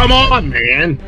Come on, man.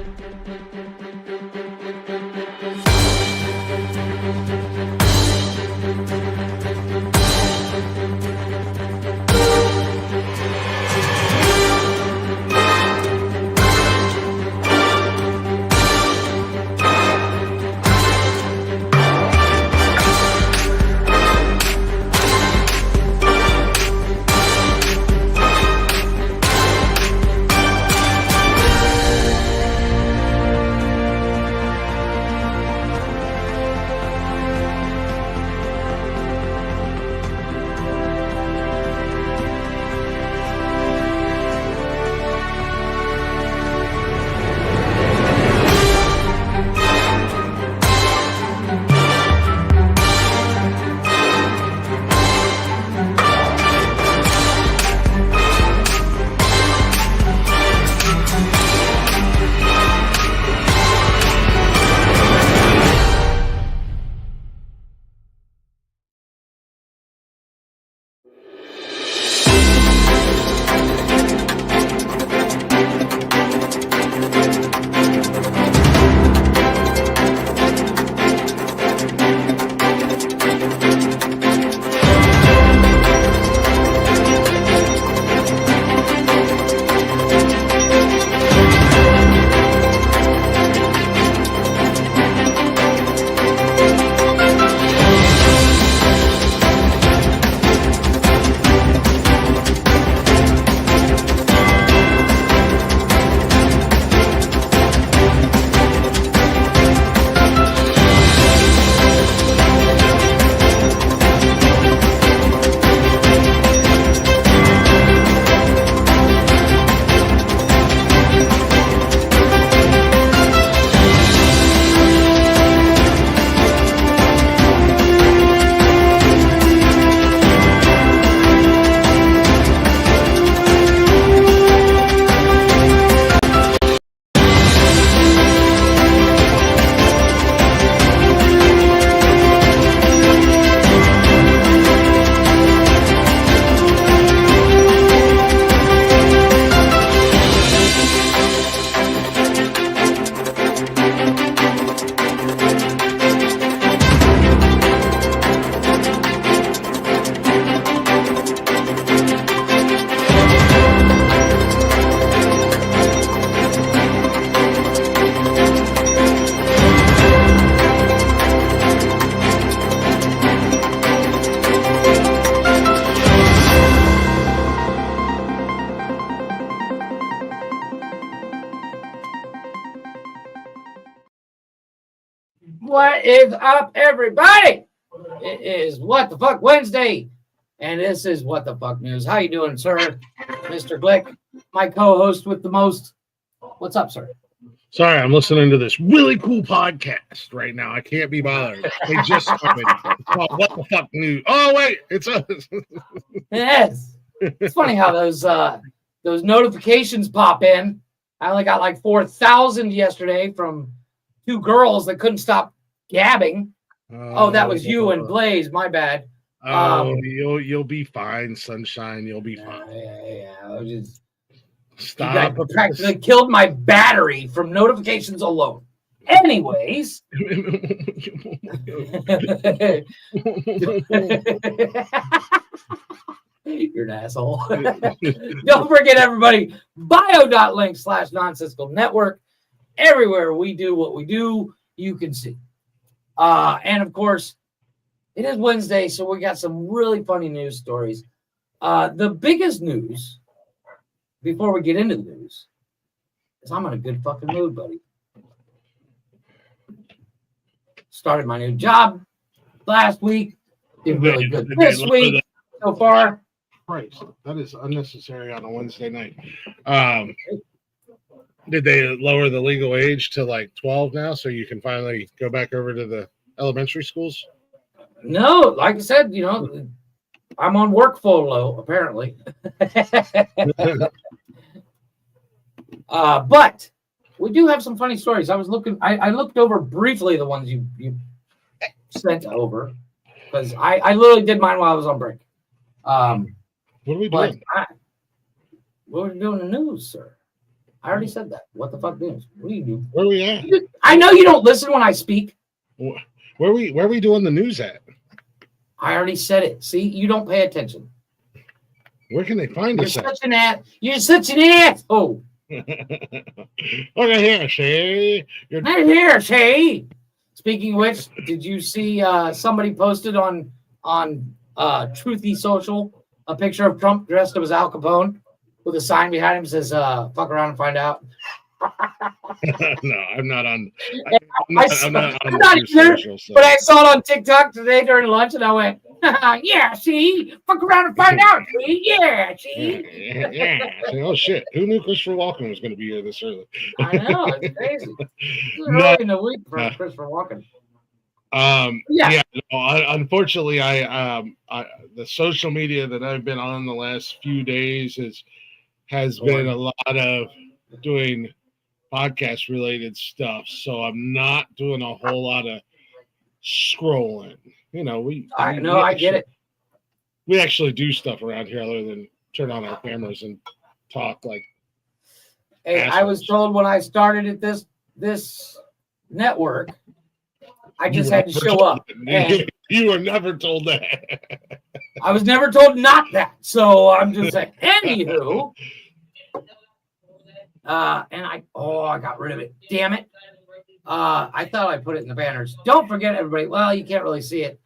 What is up, everybody? It is What the Fuck Wednesday, and this is What the Fuck News. How you doing, sir? Mr. Glick, my co-host with the most. What's up, sir? Sorry, I'm listening to this really cool podcast right now. I can't be bothered. They just started. It's called What the Fuck News. Oh, wait, it's us. Yes. It's funny how those notifications pop in. I only got like 4,000 yesterday from two girls that couldn't stop gabbing. Oh, that was you and Blaze. My bad. You'll be fine, sunshine. You'll be fine. Yeah. Just stop. You practically killed my battery from notifications alone. Anyways. You're an asshole. Don't forget, everybody, bio.link/nonsensicalnetwork. Everywhere we do what we do, you can see. And of course, it is Wednesday, so we got some really funny news stories. The biggest news, before we get into the news, is I'm in a good fucking mood, buddy. Started my new job last week. Did really good this week so far. Christ, that is unnecessary on a Wednesday night. Did they lower the legal age to like 12 now, so you can finally go back over to the elementary schools? No, like I said, I'm on work follow apparently. But we do have some funny stories. I looked over briefly the ones you sent over because I literally did mine while I was on break. What are we doing? What are we doing in the news, sir? I already said that. What the fuck news? What do you do? Where are we at? I know you don't listen when I speak. Where are we doing the news at? I already said it. See, you don't pay attention. Where can they find us at? You're such an asshole. Look at here, see? Not here, see? Speaking of which, did you see somebody posted on Truthy Social a picture of Trump dressed up as Al Capone with a sign behind him that says "Fuck around and find out"? No, I'm not on. I'm not either, social, so. but I saw it on TikTok today during lunch, and I went, "Yeah, see, fuck around and find out, see, yeah, see." Yeah. Oh shit! Who knew Christopher Walken was going to be here this early? I know, it's crazy. It's early in the week for Christopher Walken. Unfortunately, I the social media that I've been on the last few days has been a lot of doing podcast related stuff, so I'm not doing a whole lot of scrolling. You know, I get it. We actually do stuff around here other than turn on our cameras and talk like. Hey, assholes. I was told when I started at this network, I just had to show up. You were never told that. I was never told not that. So I'm just saying. Anywho, and I got rid of it. Damn it. I thought I put it in the banners. Don't forget, everybody. Well, you can't really see it.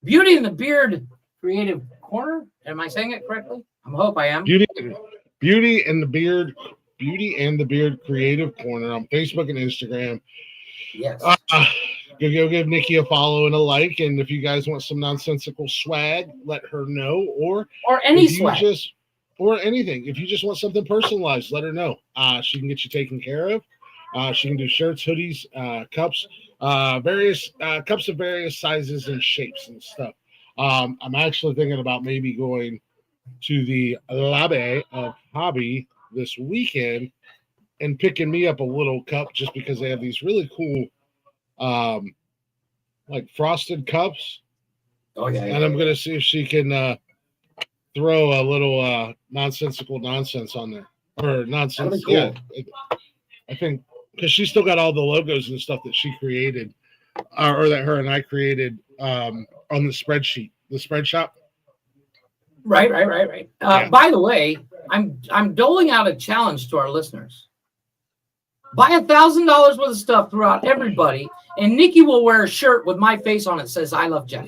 Beauty and the Beard Creative Corner. Am I saying it correctly? I hope I am. Beauty and the Beard Creative Corner on Facebook and Instagram. Yes. Go give Nikki a follow and a like, and if you guys want some nonsensical swag, let her know. Or any swag. Or anything. If you just want something personalized, let her know. She can get you taken care of. She can do shirts, hoodies, cups, various cups of various sizes and shapes and stuff. I'm actually thinking about maybe going to the Labe of Hobby this weekend and picking me up a little cup just because they have these really cool like frosted cups. Oh yeah. And I'm gonna see if she can throw a little nonsensical nonsense on there. Or nonsense. Cool. Yeah. I think because she's still got all the logos and stuff that she created, or that her and I created on the spreadsheet, the spread shop. Right. By the way, I'm doling out a challenge to our listeners. Buy $1,000 worth of stuff throughout everybody, and Nikki will wear a shirt with my face on it that says "I love Jeff."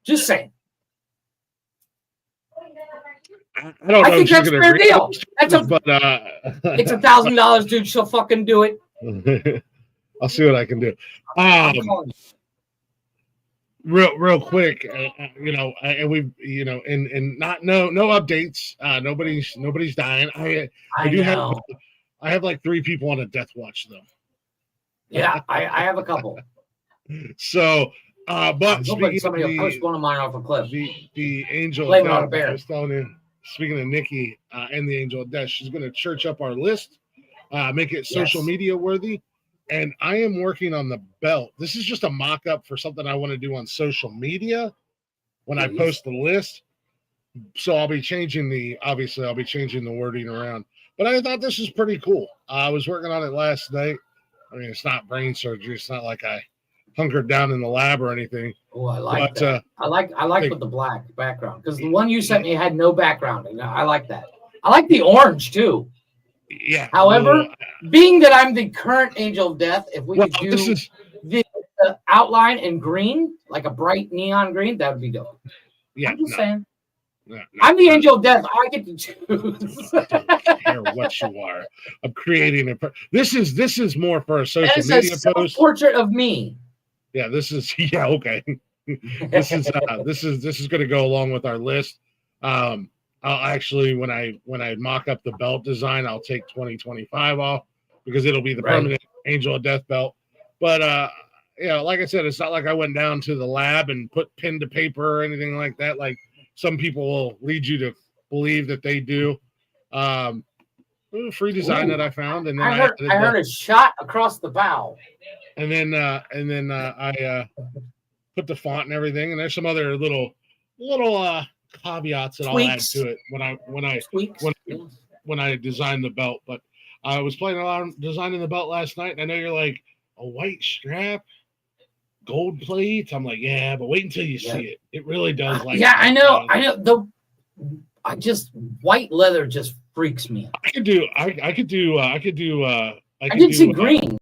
Just saying. I don't know. I think that's a fair deal. It's $1,000, dude. She'll fucking do it. I'll see what I can do. Real quick, and we've, and not no updates. Nobody's dying. I have like 3 people on a death watch though. Yeah, I have a couple. So, but somebody will push one of mine off a cliff. The angel blame it on a bear. I was telling you, speaking of Nikki and the angel of death, she's going to church up our list, make it social media worthy. And I am working on the belt. This is just a mock-up for something I want to do on social media when I post the list. So I'll be changing the wording around. But I thought this is pretty cool. I was working on it last night. I mean, it's not brain surgery. It's not like I hunkered down in the lab or anything. Oh, I like that. I like with the black background, because the one you sent me had no background. And I like that. I like the orange too. Yeah. However, being that I'm the current angel of death, if we could do the outline in green, like a bright neon green, that would be dope. Yeah. I'm just saying. No, I'm the angel of death. I get to choose. I don't care what you are. I'm creating this is more for a social media post. Portrait of me. Yeah, this is okay. This is going to go along with our list. I'll actually, when I mock up the belt design, I'll take 2025 off because it'll be the permanent Angel of Death belt. But like I said, it's not like I went down to the lab and put pen to paper or anything like that. Like some people will lead you to believe that they do. Free design that I found, and then I heard a shot across the bow. And then I put the font and everything, and there's some other little caveats that I'll add to it when I design the belt. But I was playing around designing the belt last night, and I know you're like, a white strap, gold plates. I'm like, yeah, but wait until you see it. It really does I know. I just white leather just freaks me out. I could do green.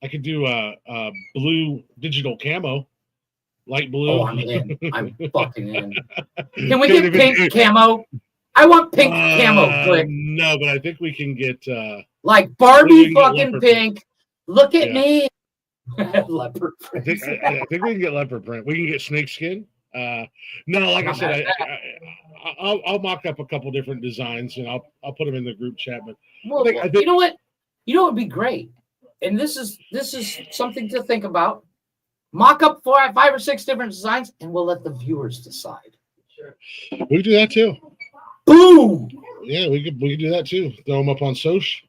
I could do blue digital camo, light blue. Oh, I'm in. I'm fucking in. Can we get pink camo? I want pink camo, quick. No, but I think we can get like Barbie fucking pink. Look at me. Leopard print. I think we can get leopard print. We can get snake skin. No, like I said, I'll mock up a couple different designs and I'll put them in the group chat. But well, I think, you know what would be great, and this is something to think about. Mock up 5 or 6 different designs, and we'll let the viewers decide. Sure. We can do that too. Boom. Yeah, we could do that too. Throw them up on social.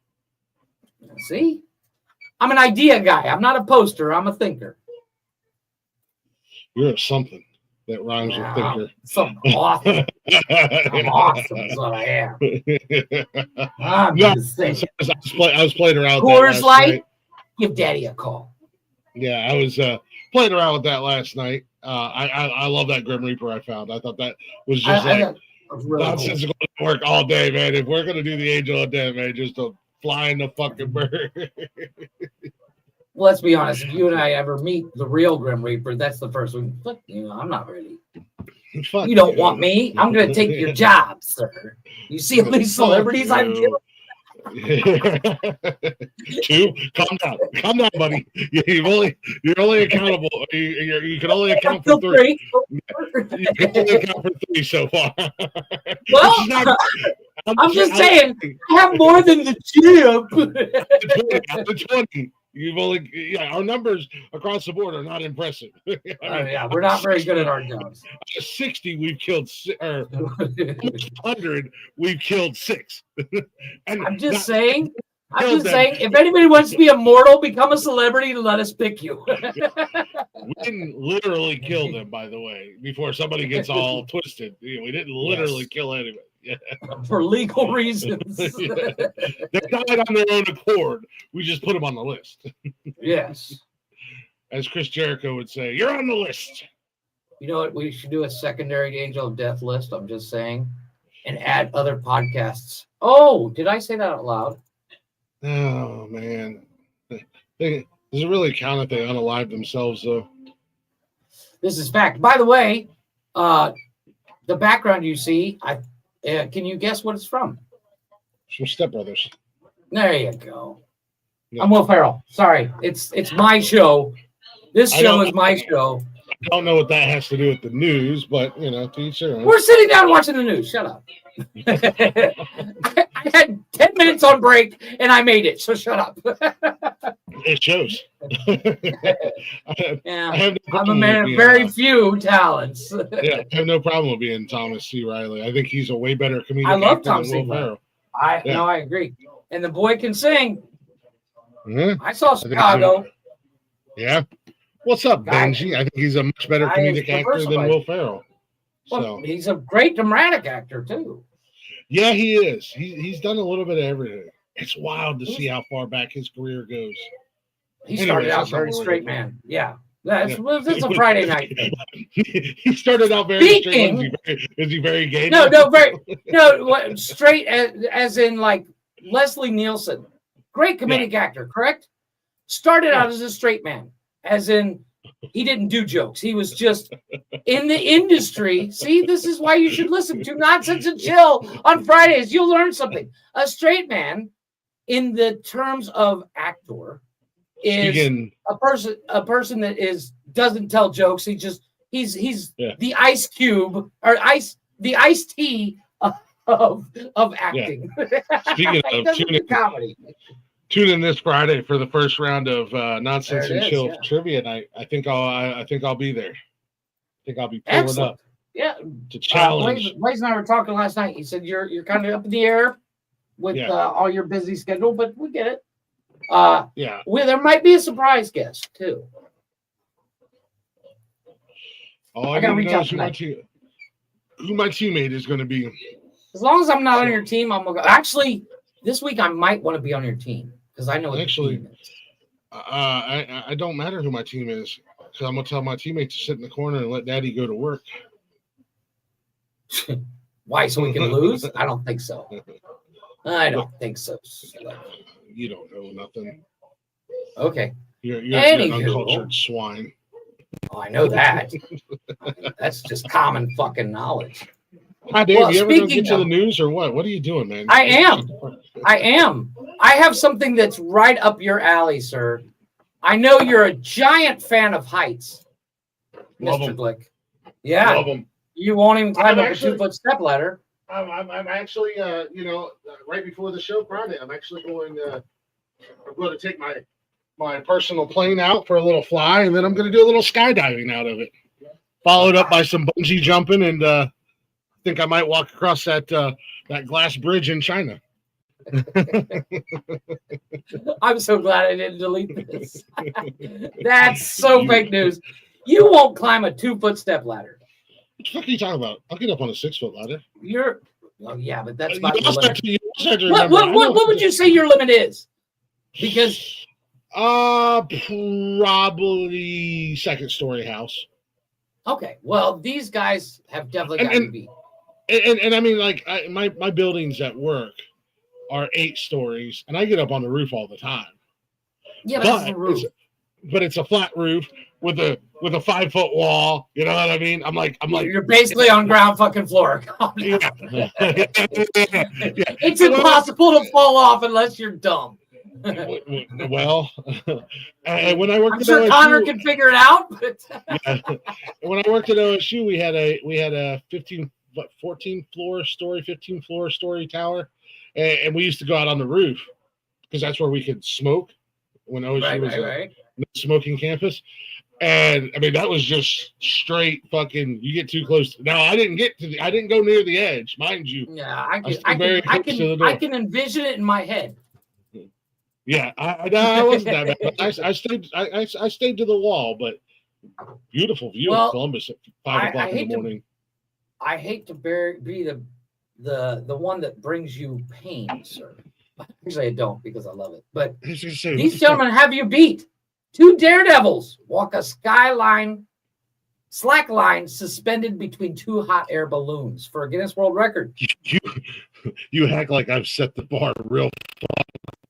See, I'm an idea guy. I'm not a poster. I'm a thinker. You're something that rhymes with thinker. Something awesome. I'm awesome is what I am. I'm just saying. I was playing around with Coors Light, give Daddy a call. Yeah, I was playing around with that last night. I love that Grim Reaper I found. I thought that was just really nonsensical cool. Work all day, man. If we're going to do the Angel of Death, man, just a fly in the fucking bird. Well, let's be honest. If you and I ever meet the real Grim Reaper, that's the first one. But, I'm not ready. You don't want me. I'm going to take your job, sir. You see all these celebrities I'm killing? 2, calm down, buddy. You're only accountable. You can only account for 3. You can only account for 3 so far. Well, I'm just saying, I have more than the chip. The 20. You've only our numbers across the board are not impressive. We're not very good at our jobs. 60, we've killed, or 100, we've killed 6. And I'm just saying, if anybody wants to be immortal, become a celebrity, and let us pick you. We didn't literally kill them, by the way, before somebody gets all twisted. We didn't literally kill anybody. Yeah. For legal reasons. They died on their own accord. We just put them on the list. Yes. As Chris Jericho would say, you're on the list. You know what? We should do a secondary Angel of Death list. I'm just saying. And add other podcasts. Oh, did I say that out loud? Oh, man. Does it really count if they unalive themselves, though? This is fact. By the way, the background you see, can you guess what it's from? From Step Brothers. There you go. Yeah. I'm Will Ferrell. Sorry, it's my show. This show is my show. I don't know what that has to do with the news, but to each their own. We're sitting down watching the news. Shut up. I had 10 minutes on break and I made it, so shut up. It shows. I'm a man of very few talents. Yeah, I have no problem with being Thomas C. Riley. I think he's a way better comedian. I love Thomas C. Riley. I agree. And the boy can sing. Mm-hmm. I saw Chicago. Yeah. What's up, Benji? I think he's a much better comedic actor than Will Ferrell. Well, he's a great dramatic actor too. Yeah, he is. He's done a little bit of everything. It's wild to see how far back his career goes. He started out very straight man. Yeah. That's a Friday night thing. He started out very straight. Is he very gay? No, straight as in like Leslie Nielsen. Great comedic actor, correct? Started out as a straight man. As in, he didn't do jokes. He was just in the industry. See, this is why you should listen to Nonsense and Chill on Fridays. You'll learn something. A straight man, in the terms of actor, is a person that doesn't tell jokes. He's the Ice Cube or the Iced Tea of acting. Yeah. Speaking of comedy. Tune in this Friday for the first round of Nonsense and Chill trivia night. I think I'll be there. I think I'll be pulling up. Yeah, to challenge. Blaze and I were talking last night. He said you're kind of up in the air with all your busy schedule, but we get it. There might be a surprise guest too. I gotta reach out to who my teammate is going to be. As long as I'm not on your team, I'm gonna go. Actually, This week I might want to be on your team because I know what Actually, the team is. I don't matter who my team is because I'm gonna tell my teammates to sit in the corner and let Daddy go to work. Why? So we can lose? I don't think so. I don't think so. You don't know nothing. Okay. You're an uncultured swine. Oh, I know that. That's just common fucking knowledge. Hi, Dave. You ever gonna get to the news or what? What are you doing, man? I am. I have something that's right up your alley, sir. I know you're a giant fan of heights, Mr. Glick. Yeah. Love them. You won't even climb up a 2-foot step ladder. I'm actually, right before the show Friday, I'm actually going to take my personal plane out for a little fly, and then I'm going to do a little skydiving out of it. Followed up by some bungee jumping, and I think I might walk across that glass bridge in China. I'm so glad I didn't delete this. That's so fake news. You won't climb a 2-foot step ladder. What the fuck are you talking about? I'll get up on a 6-foot ladder. Yeah, but that's not the limit. What would you say your limit is? Because probably second-story house. Okay, well, these guys have definitely got to beat. And I mean, like, my buildings at work are 8 stories, and I get up on the roof all the time. Yeah, but it's a roof. But it's a flat roof with a 5-foot wall. You know what I mean? I'm like, you're basically on ground fucking floor. Yeah. It's impossible to fall off unless you're dumb. Well, and when I worked at OSU, Connor can figure it out. But when I worked at OSU, we had a 15 floor story tower, and we used to go out on the roof because that's where we could smoke when OSU was a smoking campus. And I mean, that was just straight fucking. You get too close. Now I didn't go near the edge, mind you. Yeah, I can envision it in my head. Yeah, I wasn't that bad. I stayed to the wall, but beautiful view of Columbus at 5 o'clock in the morning. I hate to be the one that brings you pain, sir. Actually, I don't because I love it. But these gentlemen have you beat. 2 daredevils walk a slack line suspended between 2 hot air balloons for a Guinness World Record. You act like I've set the bar real.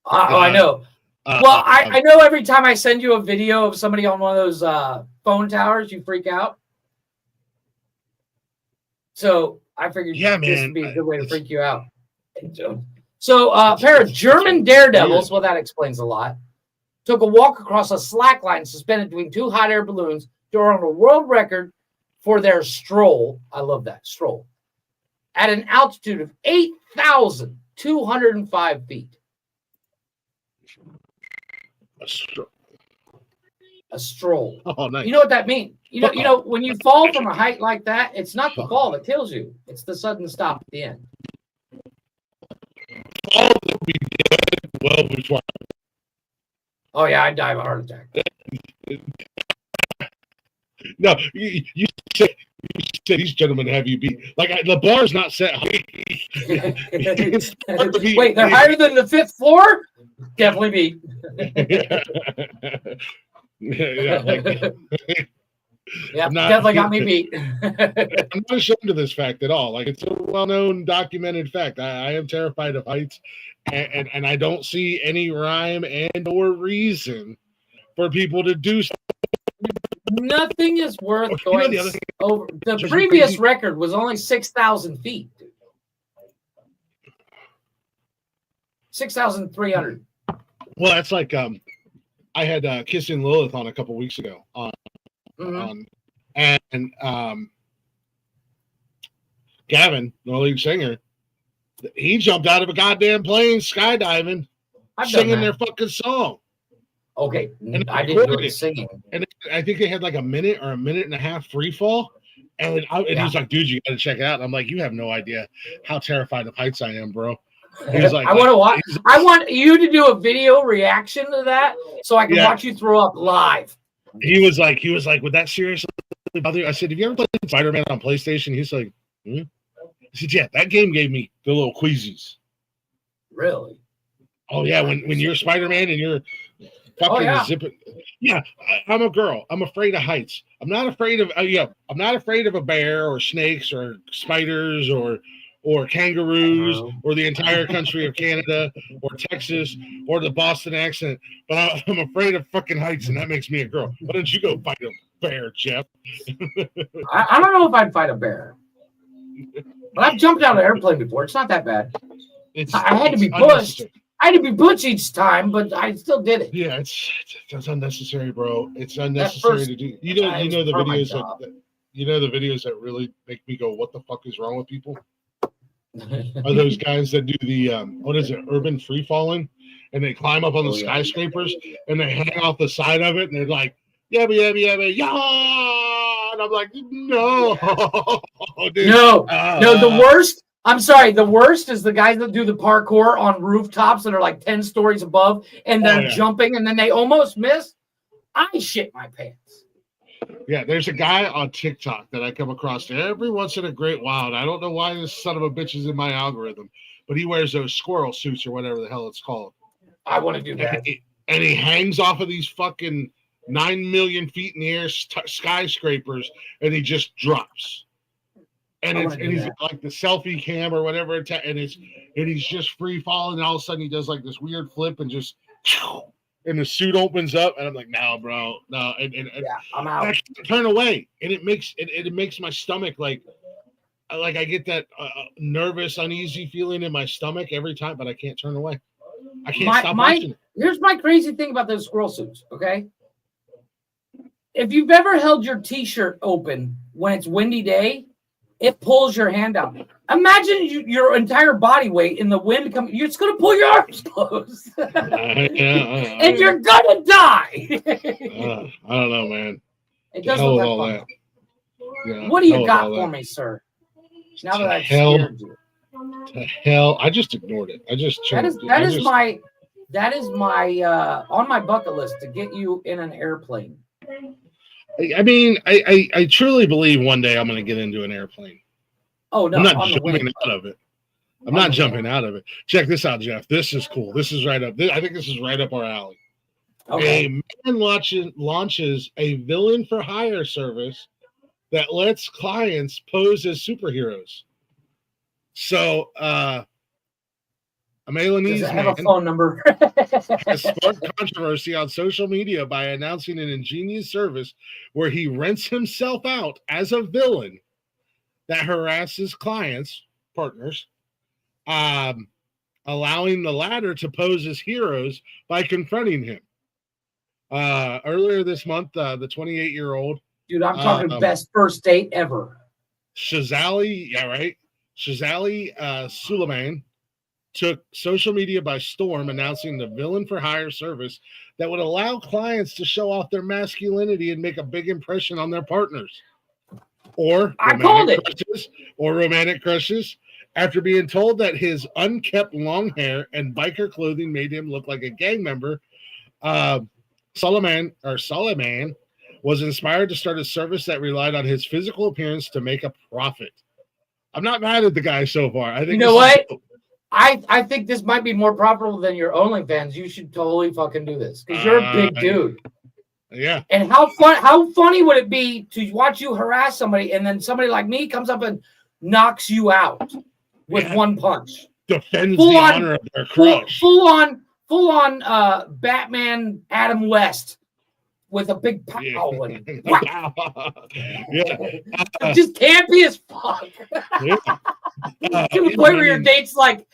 I know. Well, I know every time I send you a video of somebody on one of those phone towers, you freak out. So I figured this would be a good way to freak you out. So a pair of German daredevils, well, that explains a lot, took a walk across a slack line suspended between 2 hot air balloons to earn a world record for their stroll. I love that, stroll. At an altitude of 8,205 feet. A stroll. Oh, nice. You know what that means? You know, when you fall from a height like that, it's not the fall that kills you. It's the sudden stop at the end. Fall will be dead well before. Oh yeah, I'd die of a heart attack. No, you said these gentlemen have you beat. Like the bar's not set high. Wait, they're higher than the 5th floor? Definitely beat. Definitely got me beat. I'm not ashamed of this fact at all. Like, it's a well-known, documented fact. I am terrified of heights, and I don't see any rhyme and or reason for people to do so. Nothing is worth going over. The previous record was only 6,000 feet. 6,300. Well, that's like I had Kissing Lilith on a couple weeks ago and Gavin, the lead singer, he jumped out of a goddamn plane skydiving, singing their fucking song. Okay, and I didn't do it singing. And I think they had like a minute or a minute and a half free fall. And he was like, dude, you got to check it out. And I'm like, you have no idea how terrified of heights I am, bro. He was like, I want to watch. I want you to do a video reaction to that so I can watch you throw up live. He was like, would that seriously bother you? I said, have you ever played Spider-Man on PlayStation? He's like, I said, yeah, that game gave me the little queasies. Really? Oh yeah, when you're Spider-Man and you're fucking zipping. Yeah, I'm a girl. I'm afraid of heights. I'm not afraid of I'm not afraid of a bear or snakes or spiders or kangaroos or the entire country of Canada or Texas or the Boston accent. But I'm afraid of fucking heights, and that makes me a girl. Why don't you go fight a bear, Jeff? I don't know if I'd fight a bear. But I've jumped out of an airplane before. It's not that bad. I had to be pushed. I had to be pushed each time, but I still did it. Yeah, it's unnecessary, bro. It's unnecessary to do. You know the videos the videos that really make me go, "What the fuck is wrong with people?" Are those guys that do the what is it, urban free falling, and they climb up on the skyscrapers and they hang off the side of it, and they're like, yeah, and I'm like, no, dude. No, the worst. I'm sorry. The worst is the guys that do the parkour on rooftops that are like 10 stories above, and they're jumping, and then they almost miss. I shit my pants. Yeah, there's a guy on TikTok that I come across every once in a great while. And I don't know why this son of a bitch is in my algorithm, but he wears those squirrel suits or whatever the hell it's called. I want to do that. And he hangs off of these fucking 9 million feet in the air skyscrapers, and he just drops. And he's like the selfie cam or whatever, and he's just free falling, and all of a sudden he does like this weird flip and just. And the suit opens up, and I'm like, "No, bro, no." And I'm out. I can't turn away, and it makes my stomach like I get that nervous, uneasy feeling in my stomach every time, but I can't turn away. I can't stop watching it. Here's my crazy thing about those squirrel suits. Okay, if you've ever held your T-shirt open when it's windy day, it pulls your hand out. Imagine your entire body weight in the wind coming. You're just gonna pull your arms close, and you're gonna die. I don't know, man. It does look like fun. Yeah, what do you got for me, sir? Now that I've scared you. To hell, I just ignored it. I just changed that is my on my bucket list to get you in an airplane. I mean, I truly believe one day I'm going to get into an airplane. Oh, no. I'm not jumping out of it. I'm not jumping out of it. Check this out, Jeff. This is cool. This is right up. I think this is right up our alley. Okay. A man launches a villain for hire service that lets clients pose as superheroes. So, a Milanese man have a phone number. has sparked controversy on social media by announcing an ingenious service where he rents himself out as a villain that harasses partners, allowing the latter to pose as heroes by confronting him. Earlier this month, the 28-year-old, dude, I'm talking best first date ever. Shazali Suleiman took social media by storm, announcing the villain for hire service that would allow clients to show off their masculinity and make a big impression on their partners or romantic crushes. After being told that his unkept long hair and biker clothing made him look like a gang member, Suleiman was inspired to start a service that relied on his physical appearance to make a profit. I'm not mad at the guy so far. I think you know what? I think this might be more profitable than your OnlyFans. You should totally fucking do this because you're a big dude. Yeah. And how funny would it be to watch you harass somebody and then somebody like me comes up and knocks you out with one punch? Defends the honor of their crush. Full on Batman Adam West with a big pow. Yeah. Just campy as fuck. Yeah. To the point where your date's like,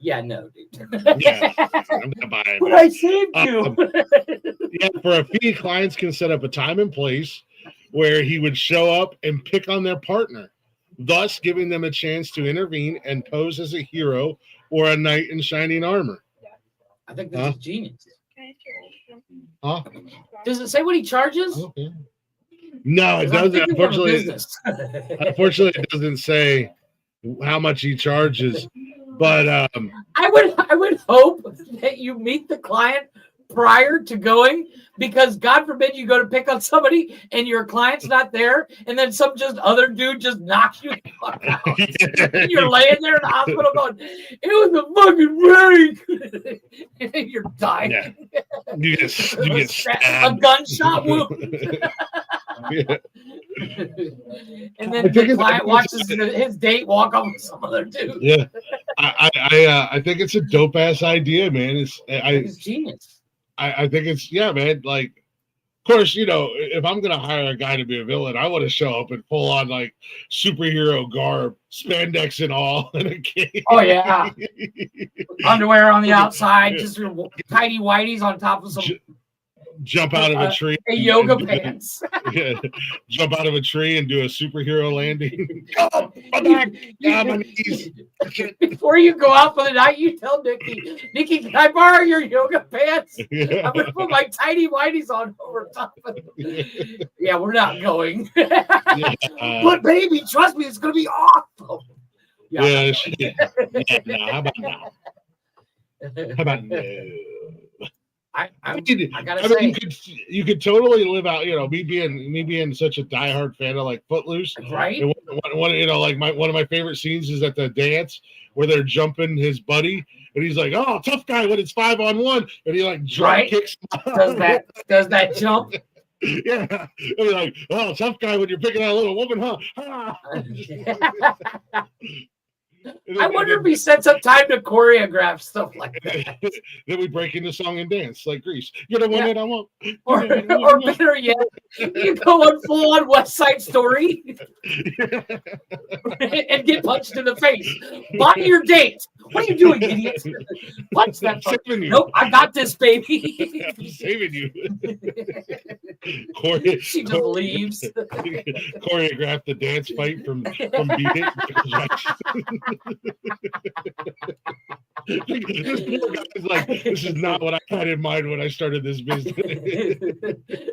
yeah, no, dude. Yeah, I'm not buying it. But I saved you. Yeah, for a fee, clients can set up a time and place where he would show up and pick on their partner, thus giving them a chance to intervene and pose as a hero or a knight in shining armor. I think this is genius. Huh? Does it say what he charges? Okay. No, it doesn't. Unfortunately, it doesn't say how much he charges. But I would hope that you meet the client prior to going, because God forbid you go to pick on somebody and your client's not there, and then some just other dude just knocks you the fuck out. And you're laying there in the hospital going, it was a fucking break. And you're dying. Yeah. You get a stabbed. gunshot wound. Yeah. And then the client watches his date walk off with some other dude. Yeah. I think it's a dope ass idea, man. It's genius. I think it's, yeah, man. Like, of course, you know, if I'm gonna hire a guy to be a villain, I want to show up in full on like superhero garb, spandex and all, in a cape. Oh yeah, underwear on the outside, just tidy whities on top of some. Jump out of a tree. Yoga pants. Yeah, jump out of a tree and do a superhero landing. My knees. Before you go out for the night, you tell Nikki, can I borrow your yoga pants? Yeah. I'm gonna put my tidy whities on over top of it. Yeah, we're not going. But baby, trust me, it's gonna be awesome. Yeah. No, how about now? How about no? I gotta say, you could totally live out, you know, me being such a diehard fan of like Footloose, right? And one you know, like one of my favorite scenes is at the dance where they're jumping his buddy, and he's like, "Oh, tough guy when it's 5-on-1," and he like drop kicks. Does that jump? Yeah, and he's like, "Oh, tough guy when you're picking out a little woman, huh?" I wonder if he sets up time to choreograph stuff like that. Then we break into song and dance like Grease. You're the one that I want. Or better yet, you go on full on West Side Story and get punched in the face. Buy your date. What are you doing, idiot? Punch that fucker. Nope, I got this, baby. I'm saving you. She just leaves. Choreographed the dance fight from Beat It. This poor guy is like, this is not what I had in mind when I started this business.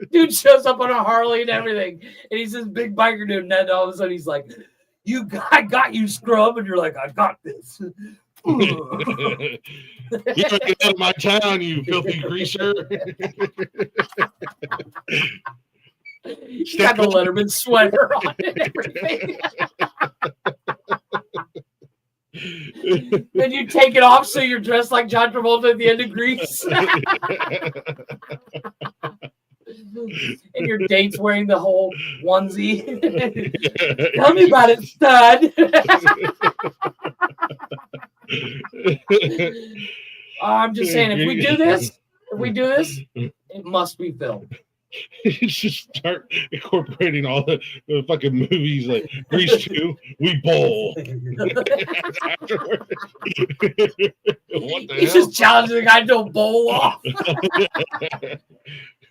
Dude shows up on a Harley and everything, and he's this big biker dude, and then all of a sudden he's like, I got you, scrub, and you're like, I got this. You gotta get out of my town, you filthy greaser. You got the Letterman sweater on and everything. Then you take it off so you're dressed like John Travolta at the end of Grease. And your date's wearing the whole onesie. Tell me about it, stud. I'm just saying, if we do this, it must be filmed. Just start incorporating all the fucking movies like Grease 2, we bowl. What the He's hell? just challenging the guy to a bowl off.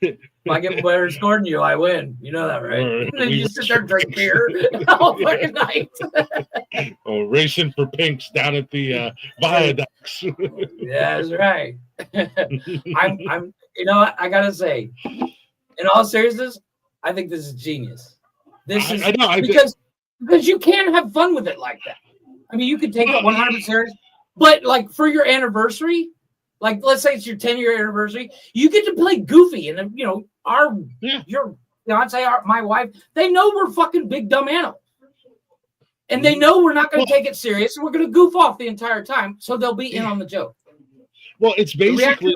If I get better scoring you, I win. You know that, right? And then you just sit there and drink beer all fucking night. Oh, racing for pinks down at the viaducts. Yeah, that's right. I'm you know what? I gotta say, in all seriousness, I think this is genius. This is because you can have fun with it like that. I mean, you could take it 100% serious, but like for your anniversary, like let's say it's your 10-year anniversary, you get to play goofy, and you know your fiance, my wife, they know we're fucking big dumb animals, and they know we're not going to take it serious, and we're going to goof off the entire time, so they'll be in on the joke. Well, it's basically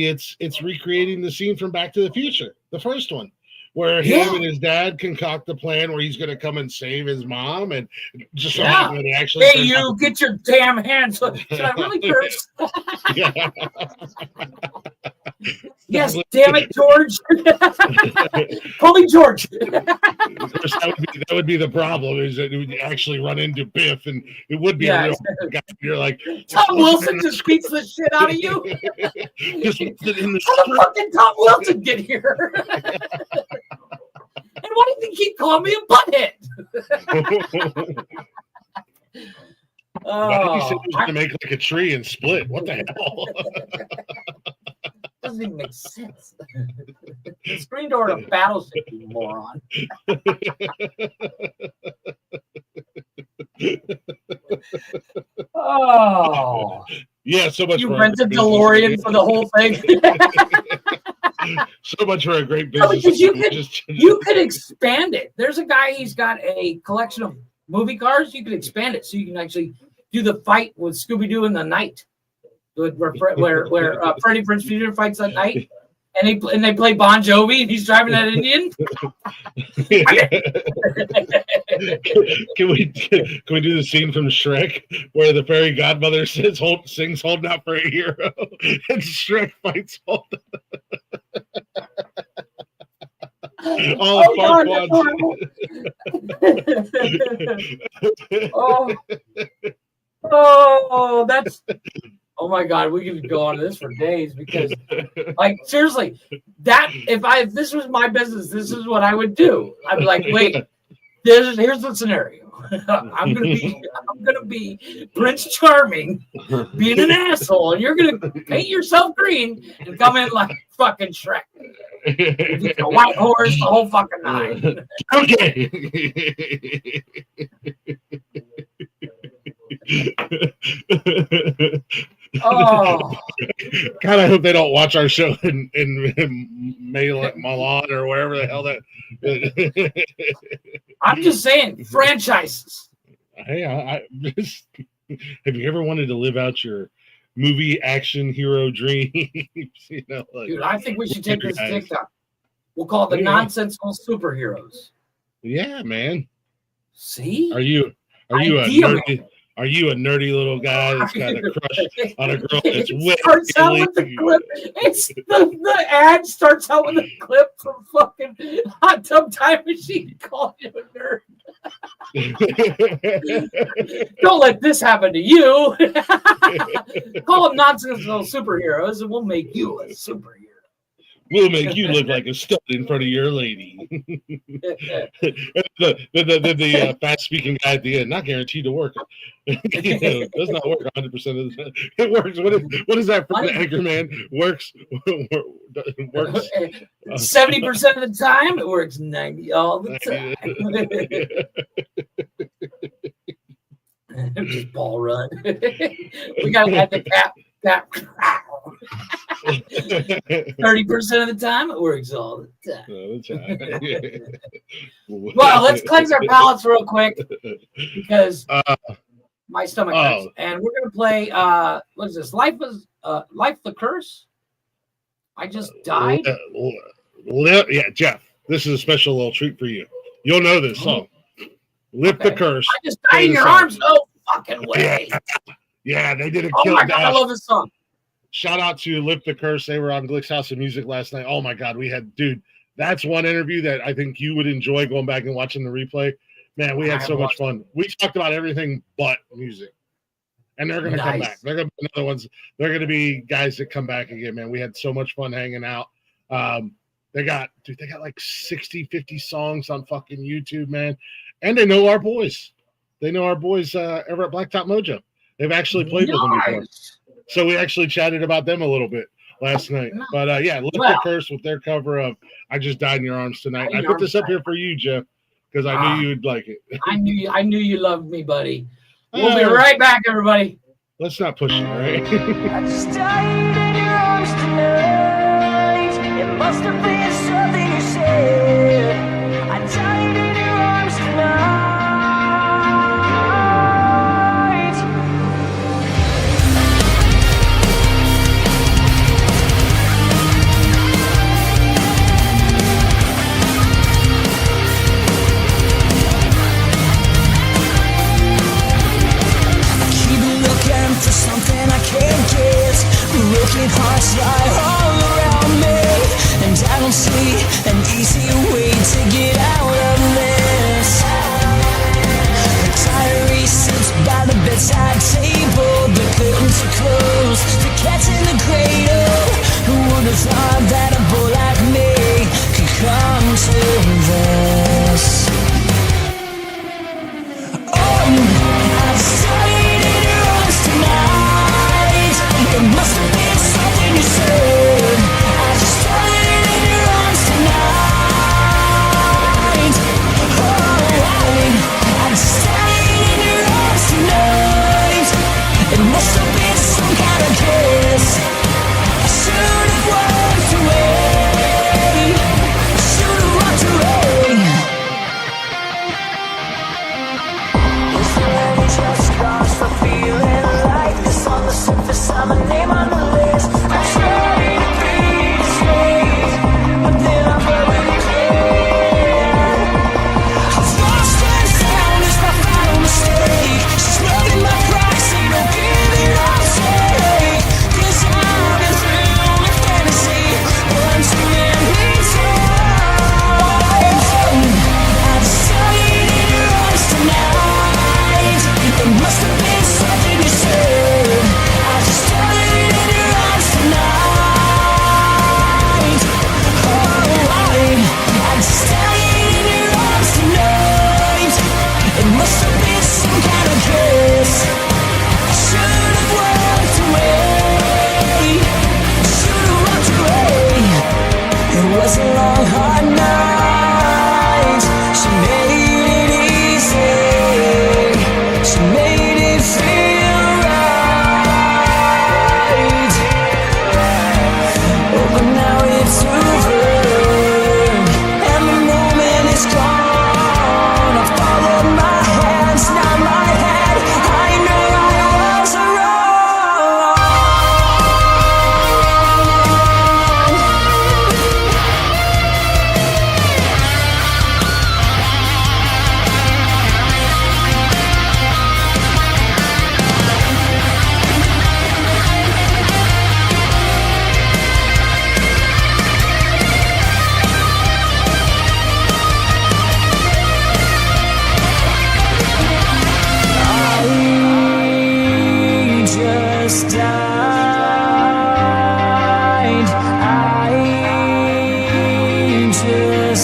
it's recreating the scene from Back to the Future, the first one, where him and his dad concoct the plan where he's going to come and save his mom, and just when he actually get your damn hands. Should I really curse? Yes, damn it, George. Call me George. Of course, that would be the problem, is that it would actually run into Biff, and it would be a real guy. You're like, Tom Wilson just beats the shit out of you. Just in the how the fuck did Tom Wilson get here? And why do you keep calling me a butthead? Why did you say he was going to make like a tree and split? What the hell? Doesn't even make sense. The screen door of a battleship, you moron. Oh. Yeah, so much. You rented DeLorean for the whole thing. So much for a great No, business. because you could expand it. There's a guy, he's got a collection of movie cars. You could expand it so you can actually do the fight with Scooby-Doo in the night, where Freddy Prinze Jr. fights at night, and they play Bon Jovi, and he's driving that Indian. Can we do the scene from Shrek where the fairy godmother sings holding out for a hero, and Shrek fights all the that's oh my God, we could go on this for days because, like, seriously, if this was my business, this is what I would do. I'd be like, wait, here's the scenario. I'm gonna be Prince Charming, being an asshole, and you're gonna paint yourself green and come in like fucking Shrek. A white horse, the whole fucking nine. Okay. Oh, God, I hope they don't watch our show in Milan or wherever the hell that. I'm just saying, franchises. Hey, have you ever wanted to live out your movie action hero dreams? Dude, I think we should take this TikTok. We'll call it the nonsensical superheroes. Yeah, man. See? Are you a nerdy little guy that's got a crush on a girl that's wet? Starts out with the clip. It's the ad starts out with a clip from fucking Hot Tub Time Machine calling you a nerd. Don't let this happen to you. Call them nonsensical superheroes, and we'll make you a superhero. We'll make you look like a stud in front of your lady. the fast-speaking guy at the end, not guaranteed to work. It does not work 100% of the time. It works. What is that from the Anchorman? Works 70% of the time. It works 90 all the time. Just ball run. We gotta have the cap. 30% of the time, it works all the time. Well, let's cleanse our palates real quick because my stomach hurts, and we're gonna play. What is this? Life the Curse. I just died. Yeah, Jeff. This is a special little treat for you. You'll know this song. Lift the Curse. I just died in your arms. No fucking way. Yeah, they did a kill. Oh my God, I love this song. Shout out to Lift the Curse. They were on Glick's House of Music last night. Oh my God, that's one interview that I think you would enjoy going back and watching the replay. Man, we had so much fun. We talked about everything but music. And they're going to come back. They're going to be another ones. They're going to be guys that come back again, man. We had so much fun hanging out. They got like 60, 50 songs on fucking YouTube, man. And they know our boys. They know our boys ever at Blacktop Mojo. They've actually played with them before. So we actually chatted about them a little bit last night. But Lift the Curse with their cover of I Just Died in Your Arms Tonight. I put this up here for you, Jeff, because I knew you'd like it. I knew you loved me, buddy. We'll be right back, everybody. Let's not push it, all right? I just died in your arms tonight. It must have been something you said. I died in your arms tonight. For something I can't get. Broken hearts lie all around me, and I don't see an easy way to get out of this. The diary sits by the bedside table, the curtains are closed, the cat's in the cradle. Who would have thought that a boy like me could come to this? I started in your arms tonight. It must have been something you said. I just started in your arms tonight.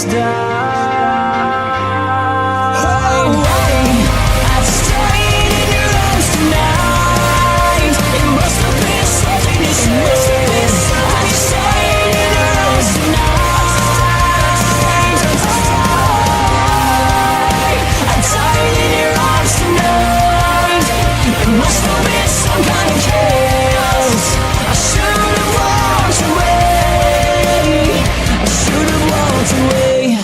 must die. I've stayed in your arms tonight. It must have been something you said. I've stayed in your arms tonight. I've died in your arms tonight. It must have been some kind of chaos. I should have walked away. I should have walked away.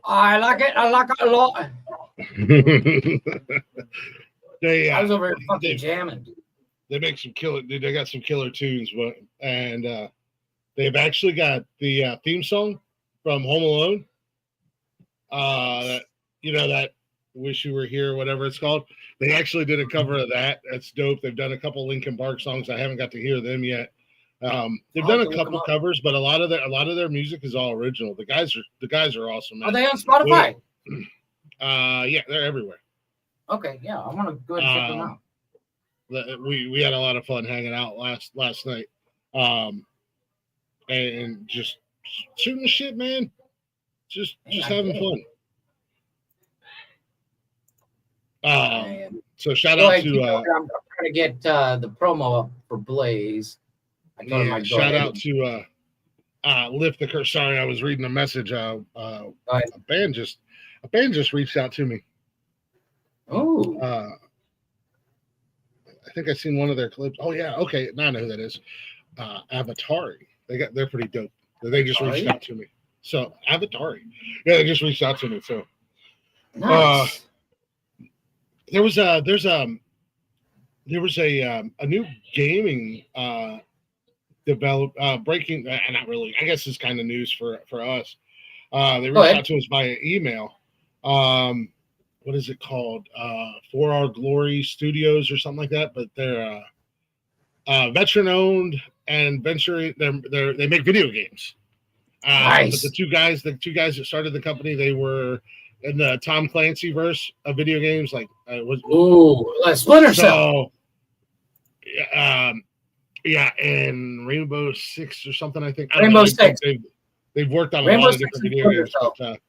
I like it. I like it a lot. They I was over here they, fucking jamming. they make some killer. Dude, they got some killer tunes, but they've actually got the theme song from Home Alone. That "Wish You Were Here," whatever it's called. They actually did a cover of that. That's dope. They've done a couple Linkin Park songs. I haven't got to hear them yet. They've done a couple covers, but a lot of their music is all original. The guys are awesome, man. Are they on Spotify? Yeah, they're everywhere. Okay, yeah, I want to go ahead and check them out. We had a lot of fun hanging out last night, and just shooting the shit, man. Just having fun. So shout out to I'm trying to get the promo up for Blaze. I told him I'd go shout ahead out to Lift the Curse. Sorry, I was reading a message. A band just reached out to me. Oh, I think I seen one of their clips. Oh yeah, okay, now I know who that is. Avatari. They're pretty dope. They just reached out to me. So Avatari, yeah, they just reached out to me. So nice. There's a new gaming breaking. Not really. I guess it's kind of news for us. They reached out to us via email. What is it called? For Our Glory Studios or something like that. But they're veteran owned and venture. They make video games. Nice. But the two guys that started the company, they were in the Tom Clancy verse of video games, like Splinter Cell. Yeah, and Rainbow Six or something. I think Rainbow Six. They've worked on Rainbow a lot of Six different video games. But,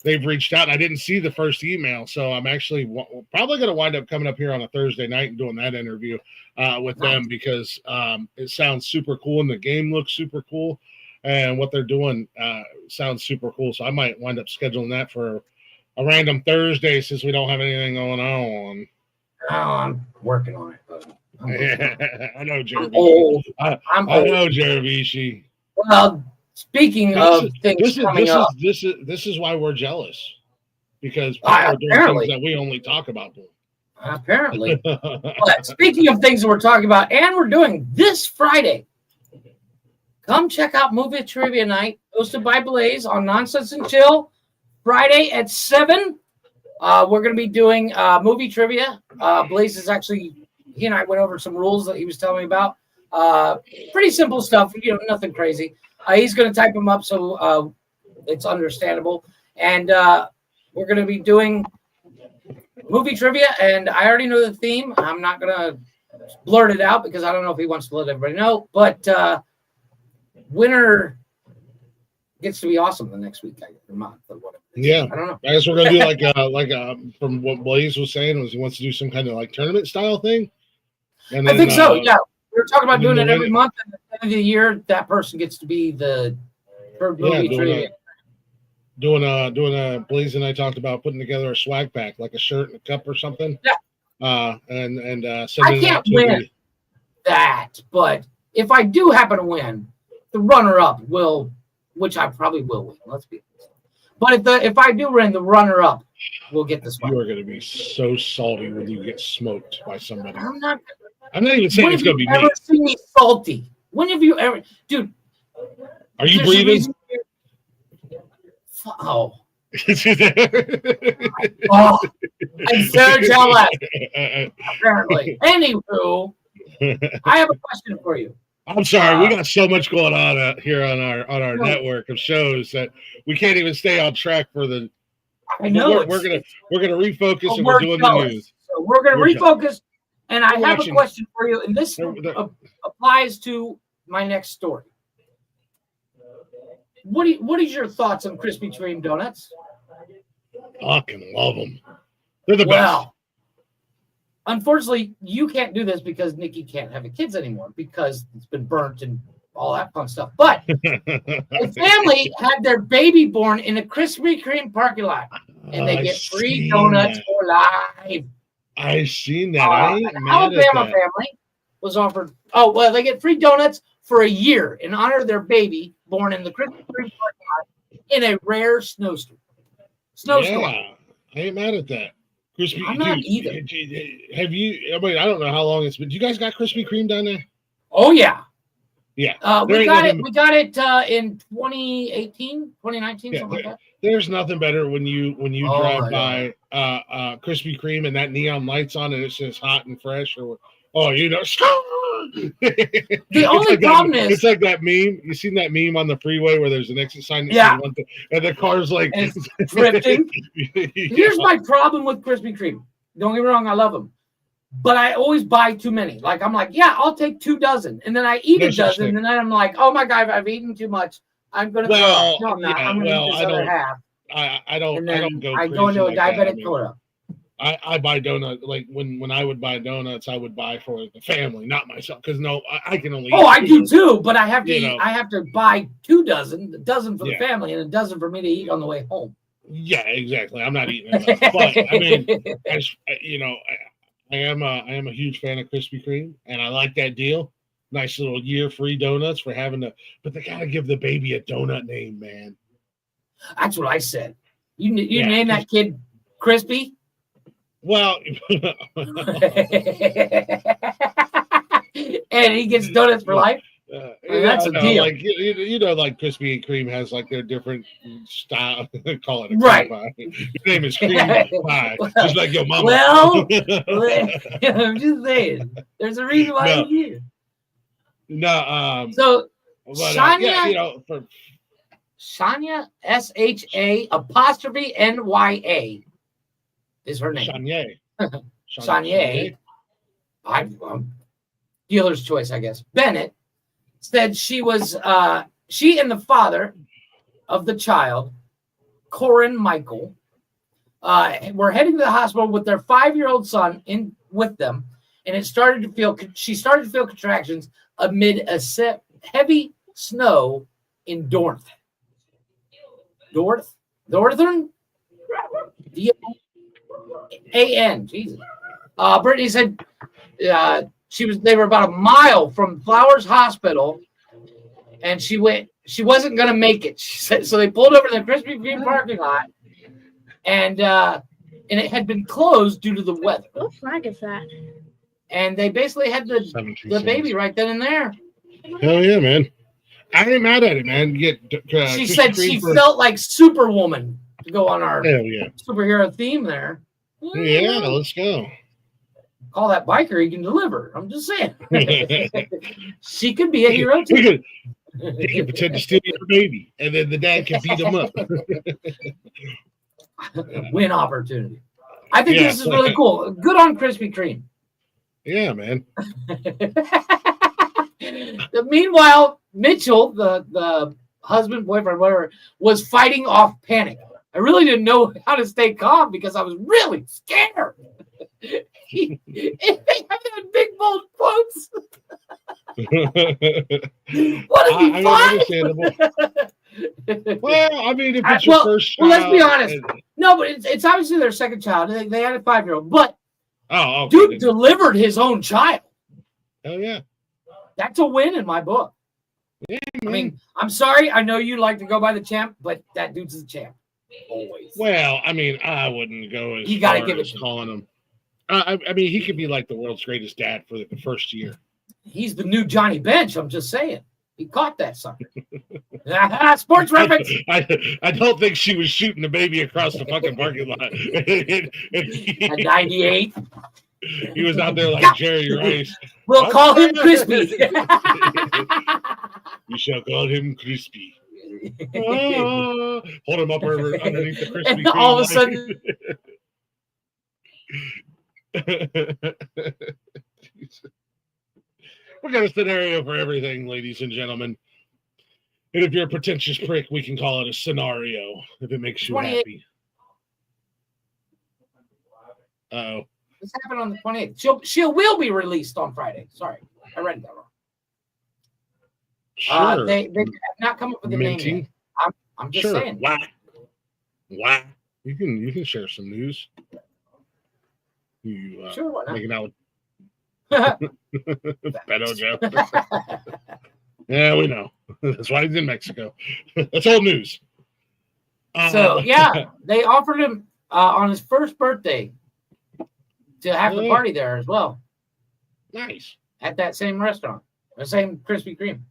they've reached out. I didn't see the first email, so I'm actually probably going to wind up coming up here on a Thursday night and doing that interview with them because it sounds super cool and the game looks super cool, and what they're doing sounds super cool. So I might wind up scheduling that for a random Thursday since we don't have anything going on. Oh, I'm working on it. I know, Jeremy. I know, Jeremy. Well, speaking of things coming up, this is why we're jealous, because people are doing things that we only talk about doing. Apparently. But speaking of things that we're talking about, and we're doing this Friday, come check out Movie Trivia Night, hosted by Blaze on Nonsense and Chill, Friday at 7. We're going to be doing movie trivia. Blaze is actually, he and I went over some rules that he was telling me about. Pretty simple stuff, nothing crazy. He's going to type them up so it's understandable. And we're going to be doing movie trivia, and I already know the theme. I'm not going to blurt it out because I don't know if he wants to let everybody know. But winner gets to be awesome the next week or month or whatever. Yeah, I don't know. I guess we're gonna do like from what Blaze was saying was he wants to do some kind of like tournament style thing. And then, I think so. Yeah, we were talking about doing it every month, and at the end of the year, that person gets to be the movie trivia. Doing a Blaze and I talked about putting together a swag pack, like a shirt and a cup or something. Yeah. And I can't win that, but if I do happen to win, the runner-up will, which I probably will win. Let's be honest. But if I do win, the runner-up will get this one. You are going to be so salty when you get smoked by somebody. I'm not even saying it's going to be me. When have you ever seen me salty? When have you ever, dude? Are you breathing? Oh. Oh, I'm so jealous. Apparently. Anywho, I have a question for you. I'm sorry, we got so much going on here on our network of shows that we can't even stay on track for the. I know we're gonna refocus and we're doing jealous. the news. So we're gonna refocus, and I have a question for you, and this applies to my next story. What is your thoughts on Krispy Kreme donuts? Fucking love them. They're the best. Well, unfortunately, you can't do this because Nikki can't have kids anymore because it's been burnt and all that fun stuff. But a family had their baby born in a Krispy Kreme parking lot, and they get free donuts for life. I seen that. An Alabama family was offered. Oh well, they get free donuts for a year in honor of their baby born in the Krispy Kreme parking lot in a rare snowstorm. Yeah, I ain't mad at that. Krispy, I'm not either. Have you? I mean, I don't know how long it's been. Do you guys got Krispy Kreme down there? Oh yeah. Yeah. We got it in 2018, 2019, something like that. There's nothing better when you drive by Krispy Kreme and that neon lights on and it says hot and fresh or the only problem is it's like that meme. You seen that meme on the freeway where there's an exit sign that says one thing, and the car's like drifting. Here's my problem with Krispy Kreme. Don't get me wrong, I love them. But I always buy too many. Like I'm like, yeah, I'll take 2 dozen. And then I eat a dozen, and then I'm like, oh my God, I've eaten too much. I'm gonna throw up. No, I'm not. I'm gonna eat this other half. I don't go. I go into a diabetic cola. I buy donuts like when I would buy donuts, I would buy for the family, not myself, because I can only. Oh, I do too, but I have to. I have to buy 2 dozen, a dozen for the family, and a dozen for me to eat on the way home. Yeah, exactly. I'm not eating enough, but I mean, I am a huge fan of Krispy Kreme, and I like that deal. Nice little year free donuts for having to, but they gotta give the baby a donut name, man. That's what I said. You name that kid Crispy. Well, and he gets donuts for life. That's a deal. Like like Krispy Kreme has like their different style. Call it a right. Pie. Your name is Cream Pie, just like your mama. Well, I'm just saying. There's a reason why I'm here. No. So Shania, Shania SHA''NYA is her name. Shania. I'm dealer's choice, I guess. Bennett said she was she and the father of the child, Corin Michael, were heading to the hospital with their 5-year-old son with them, and she started to feel contractions amid a heavy snow in Dorothy. Dorothy? D-A-N. Jesus. Brittany said they were about a mile from Flowers Hospital, and she wasn't going to make it. She said, so they pulled over to the Krispy Kreme parking lot, and it had been closed due to the weather. What flag is that? And they basically had the baby right then and there. Hell yeah, man. I ain't mad at it, man. She said she felt like Superwoman to go on our superhero theme there. Yeah, let's go. Call that biker, he can deliver. I'm just saying. She could be a hero too. He can pretend to steal your baby, and then the dad can beat him up. Win opportunity. I think this is really cool. Good on Krispy Kreme. Yeah, man. Meanwhile, Mitchell, the husband, boyfriend, whatever, was fighting off panic. I really didn't know how to stay calm because I was really scared. They have big bold quotes. What is he understandable. Well, I mean, if it's your first child. Well, let's be honest. No, but it's obviously their second child. They had a 5-year-old, but dude delivered his own child. Oh yeah, that's a win in my book. Yeah, I mean, I'm sorry. I know you like to go by the champ, but that dude's the champ. Always. Well, I mean, I wouldn't go as far as calling him. I mean, he could be like the world's greatest dad for the first year. He's the new Johnny Bench. I'm just saying. He caught that sucker. Sports reference. I don't think she was shooting the baby across the fucking parking lot. At 98. He was out there like Jerry Rice. We'll call him Crispy. We shall call him Crispy. Hold him up underneath the Krispy And Kreme all of a line. sudden, We got a scenario for everything, ladies and gentlemen. And if you're a pretentious prick, we can call it a scenario if it makes you 28. happy. Uh-oh. this happened on the 28th. She will be released on Friday. Sorry, I read that wrong. Sure. They have not come up with a name yet. I'm just saying. Why? You can share some news. You Sure, why not? making out with Beto Joe. Yeah, we know. That's why he's in Mexico. That's old news. So yeah, they offered him on his first birthday to have the party there as well. Nice. At that same restaurant, the same Krispy Kreme.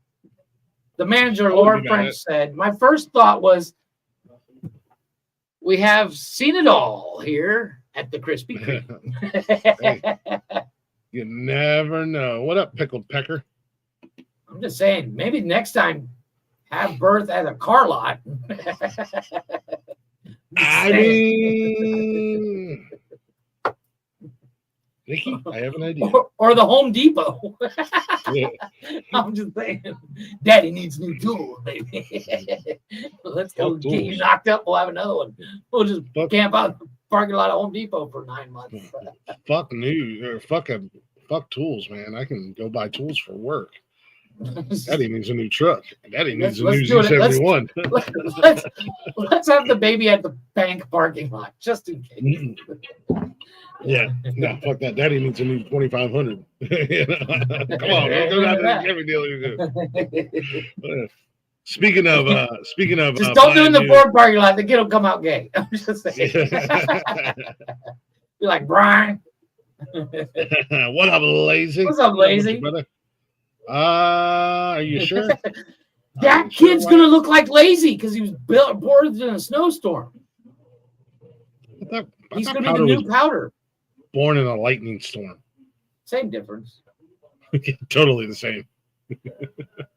The manager, Laura French, said, "My first thought was, we have seen it all here at the Krispy Kreme." Hey, you never know. What up, Pickled Pecker? I'm just saying, maybe next time have birth at a car lot. I mean, Nikki, I have an idea. Or the Home Depot. Yeah. I'm just saying, Daddy needs new tools, baby. Let's go Fuck get you tools. knocked up. We'll have another one. We'll just camp out in the parking lot of Home Depot for 9 months. Fuck tools, man. I can go buy tools for work. Daddy needs a new truck. Daddy needs a new Z71. Let's have the baby at the bank parking lot, just in case. Yeah, no, fuck that. Daddy needs a new 2500. Come on, man. Go down to every deal you do. Speaking of, just don't do it in the Ford parking lot. The kid will come out gay. I'm just saying. Be like, Brian. What up, lazy? What's up, lazy? Brother? Are you sure? That kid's gonna look like Lazy because he was born in a snowstorm. He's gonna be the new Powder. Born in a lightning storm. Same difference. Totally the same.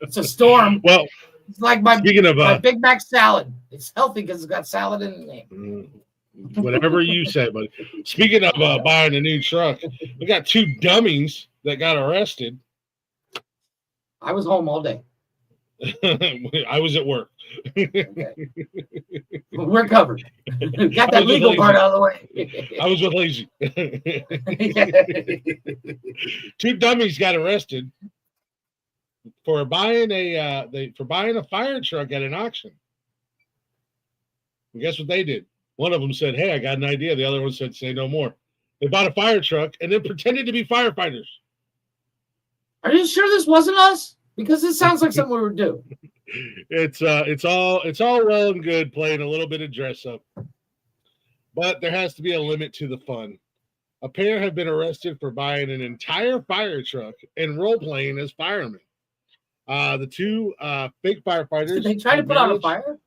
It's a storm. Well, it's like my my Big Mac salad. It's healthy because it's got salad in the name. Whatever you say, but speaking of buying a new truck, we got 2 dummies that got arrested. I was home all day. I was at work. Okay. We're covered. Got that legal part out of the way. I was with Lazy. 2 dummies got arrested for buying a fire truck at an auction. And guess what they did? One of them said, "Hey, I got an idea." The other one said, "Say no more." They bought a fire truck and then pretended to be firefighters. Are you sure this wasn't us? Because this sounds like something we would do. It's all well and good playing a little bit of dress up, but there has to be a limit to the fun. A pair have been arrested for buying an entire fire truck and role playing as firemen. The 2 fake firefighters. Did they try to put out a fire?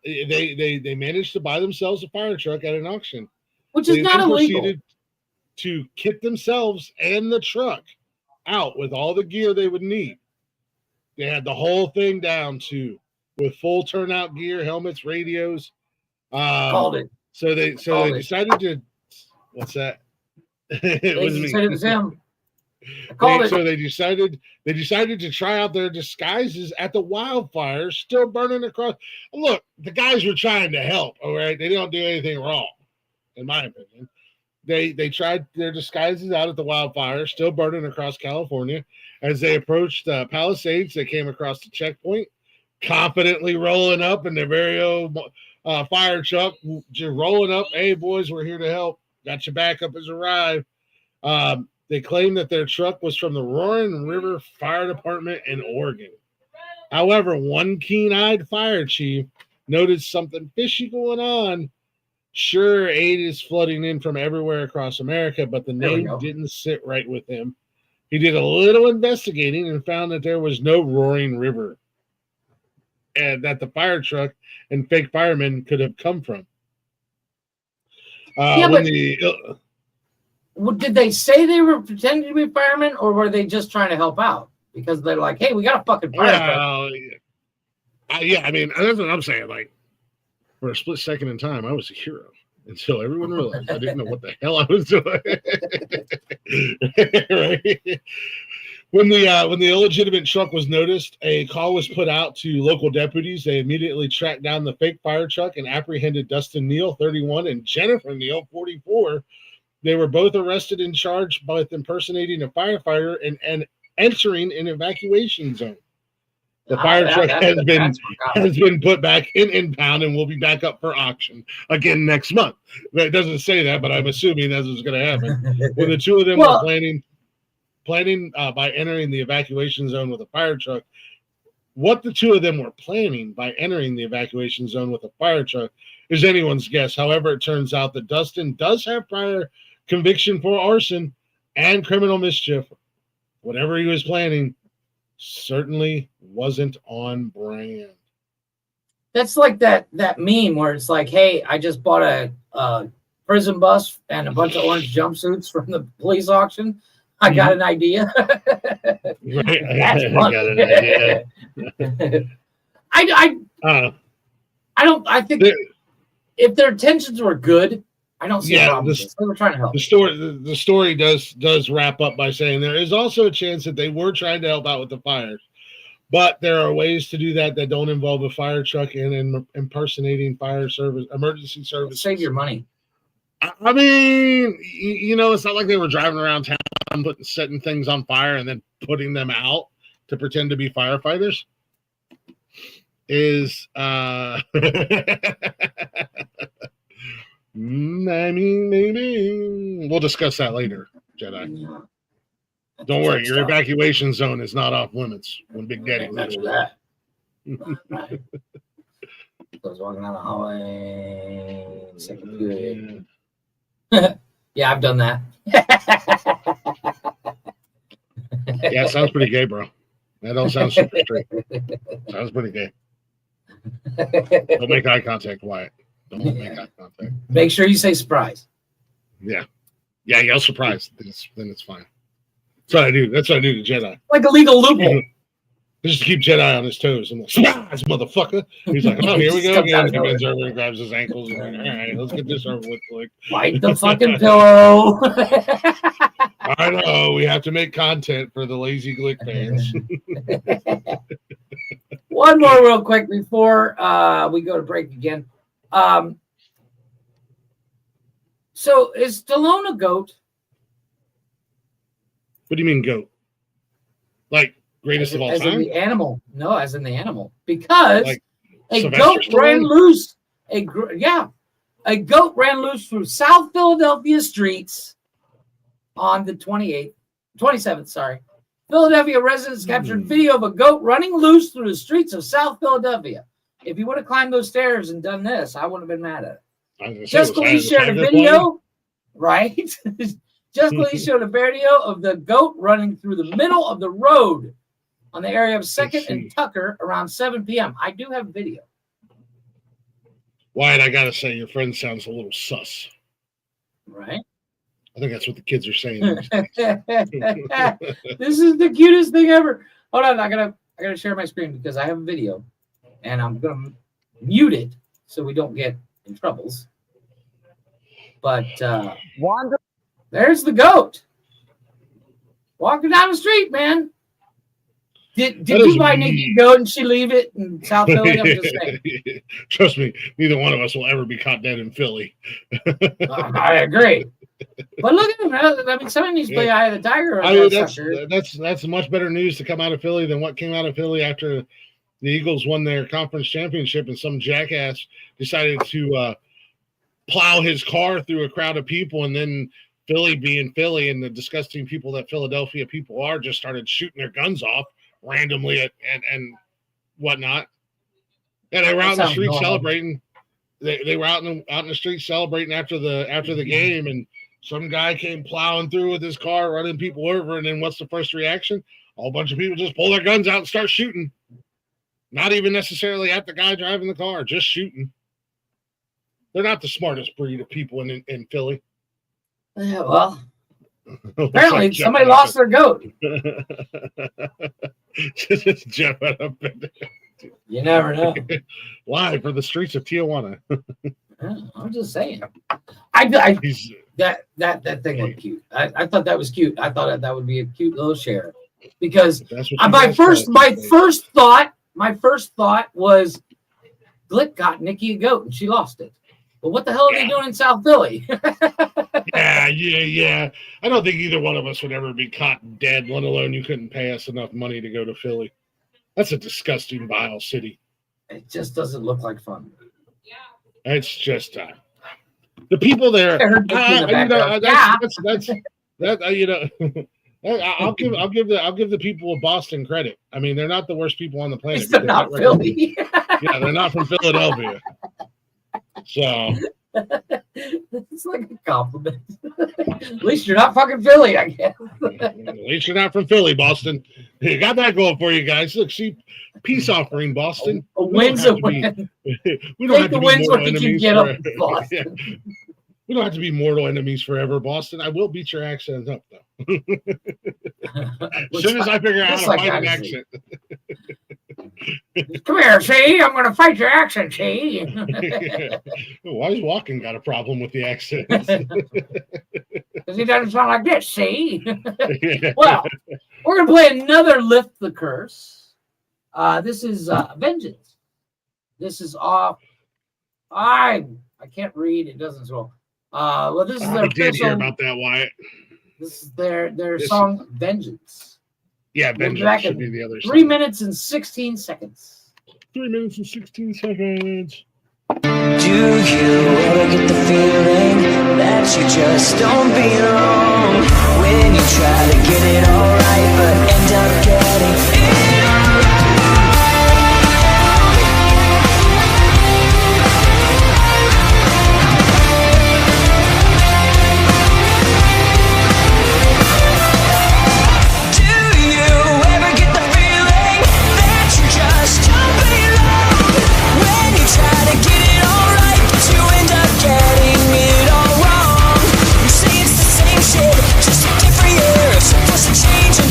They managed to buy themselves a fire truck at an auction, which is not illegal. Proceeded to kit themselves and the truck out with all the gear they would need. They had the whole thing down to with full turnout gear, helmets, radios. Called it. So they decided to. What's that? It wasn't me. Said it was him. I called it. So they decided to try out their disguises at the wildfires still burning across. Look, the guys were trying to help. All right, they don't do anything wrong, in my opinion. They tried their disguises out at the wildfire, still burning across California. As they approached Palisades, they came across the checkpoint, confidently rolling up in their very own fire truck, just rolling up. "Hey, boys, we're here to help. Got your backup has arrived." They claimed that their truck was from the Roaring River Fire Department in Oregon. However, one keen-eyed fire chief noticed something fishy going on. Sure, aid is flooding in from everywhere across America, but the name didn't sit right with him. He did a little investigating and found that there was no Roaring River and that the fire truck and fake firemen could have come from. did they say they were pretending to be firemen, or were they just trying to help out? Because they're like, hey, we got a fucking fire truck. Yeah, I mean, that's what I'm saying. Like, for a split second in time, I was a hero until everyone realized I didn't know what the hell I was doing. Right? When the illegitimate truck was noticed, a call was put out to local deputies. They immediately tracked down the fake fire truck and apprehended Dustin Neal, 31, and Jennifer Neal, 44. They were both arrested and charged with impersonating a firefighter and entering an evacuation zone. The fire truck has been put back in impound and will be back up for auction again next month. It doesn't say that, but I'm assuming that's what's going to happen. When the two of them were planning by entering the evacuation zone with a fire truck, what the two of them were planning by entering the evacuation zone with a fire truck is anyone's guess. However, it turns out that Dustin does have prior conviction for arson and criminal mischief. Whatever he was planning certainly wasn't on brand. That's like that meme where it's like, hey, I just bought a prison bus and a bunch of orange jumpsuits from the police auction. I got an idea. Right. That's funny. I got an idea. I think if their intentions were good, I don't see a problem with this. They were trying to help. The story does wrap up by saying there is also a chance that they were trying to help out with the fires, but there are ways to do that don't involve a fire truck and impersonating fire service, emergency service. Save your money. I mean, it's not like they were driving around town setting things on fire and then putting them out to pretend to be firefighters. I mean, maybe we'll discuss that later, Jedi. Yeah. Don't worry, your evacuation zone is not off limits when Big Daddy leaves. That. Right. I was walking down the hallway. Yeah, I've done that. Yeah, it sounds pretty gay, bro. That don't sound super straight. Sounds pretty gay. Don't make eye contact, Wyatt. Don't make eye contact. Make sure you say surprise. Yeah, yell surprise. Then it's fine. That's what I do. That's what I do to Jedi. Like a legal loophole. Just to keep Jedi on his toes. I'm like, surprise, motherfucker. He's like, oh, here we go again. He bends over and grabs his ankles. And like, all right, let's get this over with. Like, bite the fucking pillow. I know. We have to make content for the lazy Glick fans. One more real quick before we go to break again. So is Stallone a goat? What do you mean goat? Like greatest of all time? As in the animal. No, as in the animal. Because like a goat ran loose. A goat ran loose through South Philadelphia streets on the 27th. Philadelphia residents captured video of a goat running loose through the streets of South Philadelphia. If you would have climbed those stairs and done this, I wouldn't have been mad at it. Just Police shared a video, right? Just Police showed a video of the goat running through the middle of the road on the area of 2nd and Tucker around 7 p.m. I do have video. Wyatt, I got to say, your friend sounds a little sus. Right? I think that's what the kids are saying. This is the cutest thing ever. Hold on, I gotta share my screen because I have a video. And I'm going to mute it so we don't get in troubles. But there's the goat. Walking down the street, man. Did you buy Nikki goat and she leave it in South Philly? I'm just saying. Trust me, neither one of us will ever be caught dead in Philly. I agree. But look at him. I mean, somebody needs to play Eye of the Tiger. That's much better news to come out of Philly than what came out of Philly after the Eagles won their conference championship and some jackass decided to plow his car through a crowd of people, and then Philly being Philly and the disgusting people that Philadelphia people are just started shooting their guns off randomly and whatnot. And they were out in the street celebrating. They were out in the street celebrating after the game, and some guy came plowing through with his car, running people over, and then what's the first reaction? A whole bunch of people just pull their guns out and start shooting. Not even necessarily at the guy driving the car, just shooting. They're not the smartest breed of people in Philly. Yeah, well, Apparently, Like somebody lost their goat. Just Jeff out of bed. You never know. Live for the streets of Tijuana. I'm just saying. I He's that thing looked cute. I thought that was cute. I thought that would be a cute little share because that's what my first thought was Glick got Nikki a goat and she lost it. But what the hell are they doing in South Philly? Yeah. I don't think either one of us would ever be caught dead, let alone you couldn't pay us enough money to go to Philly. That's a disgusting, vile city. It just doesn't look like fun. It's just the people there. I heard Nikki in the background. I'll give the people of Boston credit. I mean, they're not the worst people on the planet. They're not Philly. Yeah, they're not from Philadelphia. So it's like a compliment. At least you're not fucking Philly, I guess. At least you're not from Philly, Boston. You got that going for you guys. Look, see, peace offering, Boston. A win's a win. We don't have to be mortal enemies. Boston. We don't have to be mortal enemies forever, Boston. I will beat your accent up, though. As soon as I figure out how to fight an accent. Come here, see? I'm going to fight your accent, see? Why is Walken got a problem with the accent? Because he doesn't sound like this, see? Well, we're going to play another Lift the Curse. This is Vengeance. This is off. I can't read. It doesn't scroll. Well, this is their official. I did hear about that, Wyatt. This is their song, Vengeance. Yeah, Vengeance should be the other 3 minutes and 16 seconds. 3 minutes and 16 seconds. Do you ever get the feeling that you just don't belong? When you try to get it all right, but end up getting it all wrong. Just a different year, supposed to change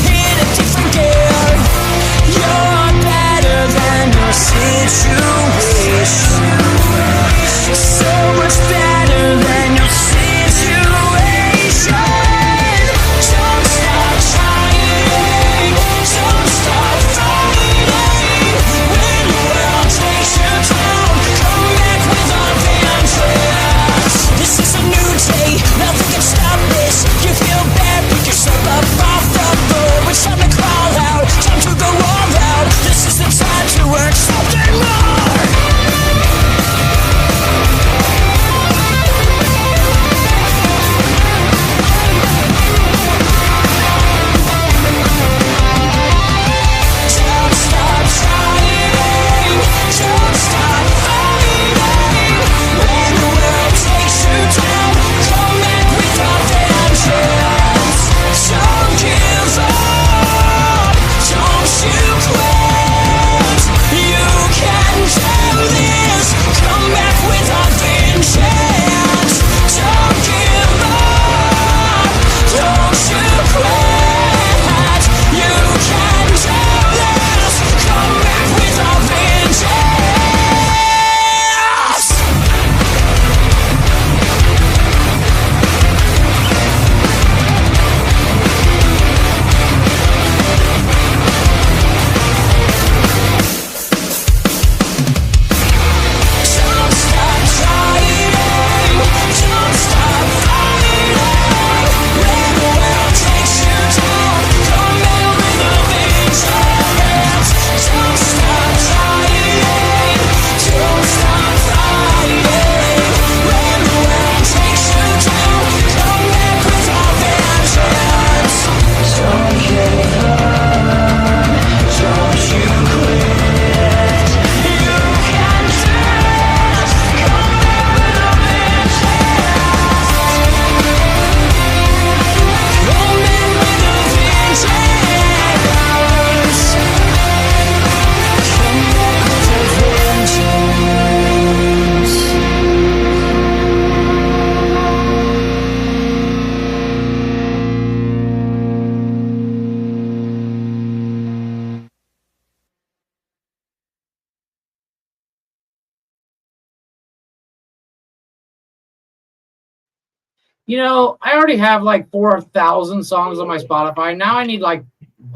You know, I already have like 4,000 songs on my Spotify. Now I need like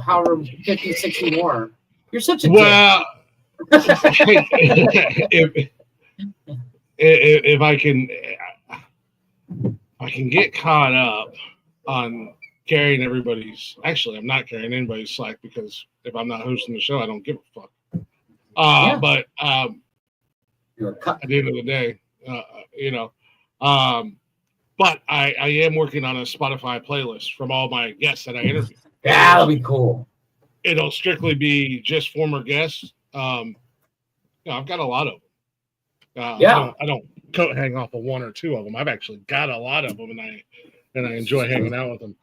however 50, 60 more. You're such a dick. Well, if I can get caught up on carrying everybody's. Actually, I'm not carrying anybody's slack because if I'm not hosting the show, I don't give a fuck. Yeah. But You're a cut. at the end of the day, you know. But I am working on a Spotify playlist from all my guests that I interview. Yeah, that'll be cool. It'll strictly be just former guests. You know, I've got a lot of them. Yeah. I don't coat hang off of one or two of them. I've actually got a lot of them, and I enjoy hanging out with them.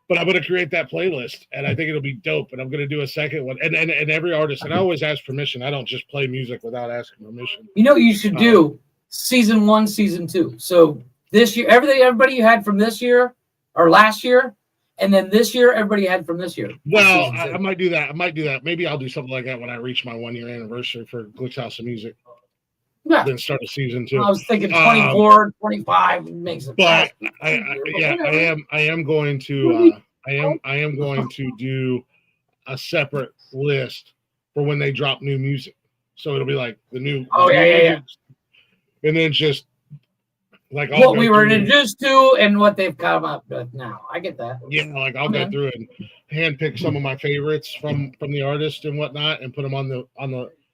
But I'm going to create that playlist, and I think it'll be dope. And I'm going to do a second one, and every artist. And I always ask permission. I don't just play music without asking permission. You know what you should do? Season 1, season 2. So this year, everybody you had from this year or last year, and then this year, everybody had from this year. Well, I might do that. Maybe I'll do something like that when I reach my 1 year anniversary for Glick's House of Music. Yeah. Then start a season 2. I was thinking 24, 25 makes it. But I am going to do a separate list for when they drop new music. So it'll be like the new. Oh yeah. And then just like what we were introduced to and what they've come up with now. I get that. Yeah, like I'll go through and handpick some of my favorites from the artist and whatnot, and put them on the.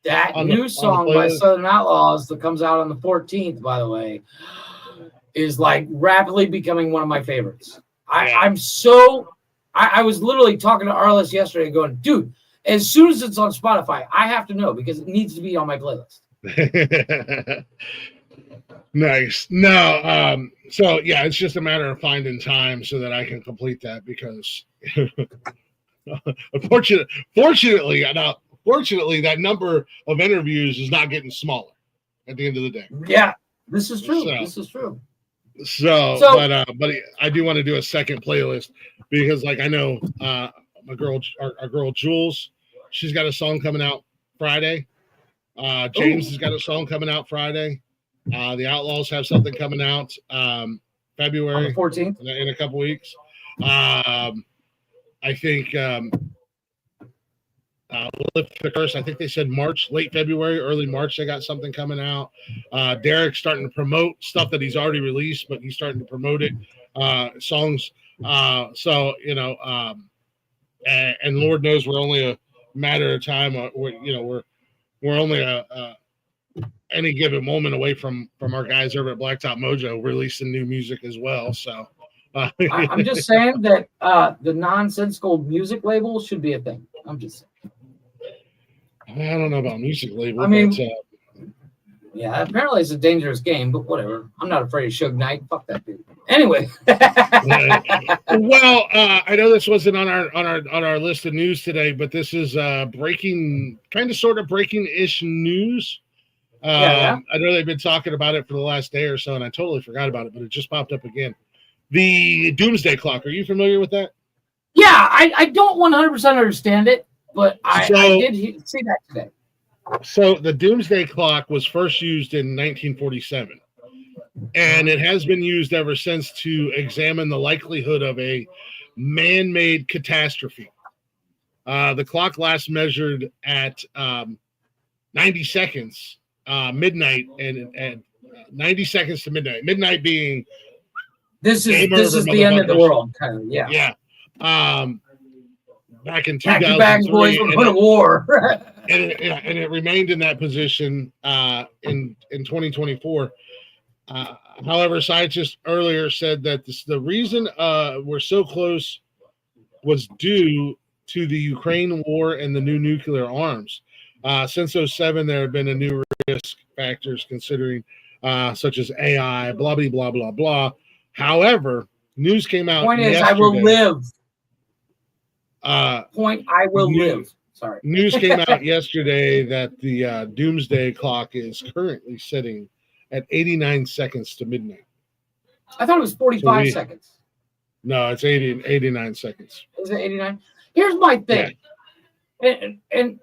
That new song by Southern Outlaws that comes out on the 14th, by the way, is like rapidly becoming one of my favorites. I was literally talking to Arliss yesterday going, dude, as soon as it's on Spotify, I have to know because it needs to be on my playlist. Nice. No, so yeah, it's just a matter of finding time so that I can complete that because fortunately, that number of interviews is not getting smaller at the end of the day. Yeah, this is true. But I do want to do a second playlist because like I know our girl Jules, she's got a song coming out Friday. James has got a song coming out Friday. The Outlaws have something coming out February on the 14th in a couple weeks. I think Lift the Curse. I think they said March, late February, early March. They got something coming out. Derek's starting to promote stuff that he's already released, but he's starting to promote it. Songs. So you know, and Lord knows we're only a matter of time. We're only any given moment away from our guys over at Blacktop Mojo releasing new music as well. So I'm just saying that the nonsensical music label should be a thing. I'm just saying. I don't know about music label. I mean, yeah, apparently it's a dangerous game, but whatever. I'm not afraid of Suge Knight. Fuck that dude. Anyway. Well, I know this wasn't on our list of news today, but this is breaking ish news. I know they've been talking about it for the last day or so, and I totally forgot about it, but it just popped up again. The Doomsday Clock. Are you familiar with that? Yeah, I don't 100% understand it, but I did see that today. So the Doomsday Clock was first used in 1947, and it has been used ever since to examine the likelihood of a man-made catastrophe. The clock last measured at 90 seconds, midnight, and 90 seconds to midnight. Midnight being this is the end of the world, kind of. Yeah. Back in 2003, Pack your bags, boys, we're going to war. and it remained in that position in 2024. However, scientists earlier said that the reason we're so close was due to the Ukraine war and the new nuclear arms. Since 2007, there have been a new risk factors considering such as AI, blah, blah, blah, blah, blah. However, news came out. Point is, I will live. Live. Sorry. News came out yesterday that the Doomsday Clock is currently sitting at 89 seconds to midnight. I thought it was 45 seconds. No, it's 89 seconds. Is it 89? Here's my thing. Yeah. And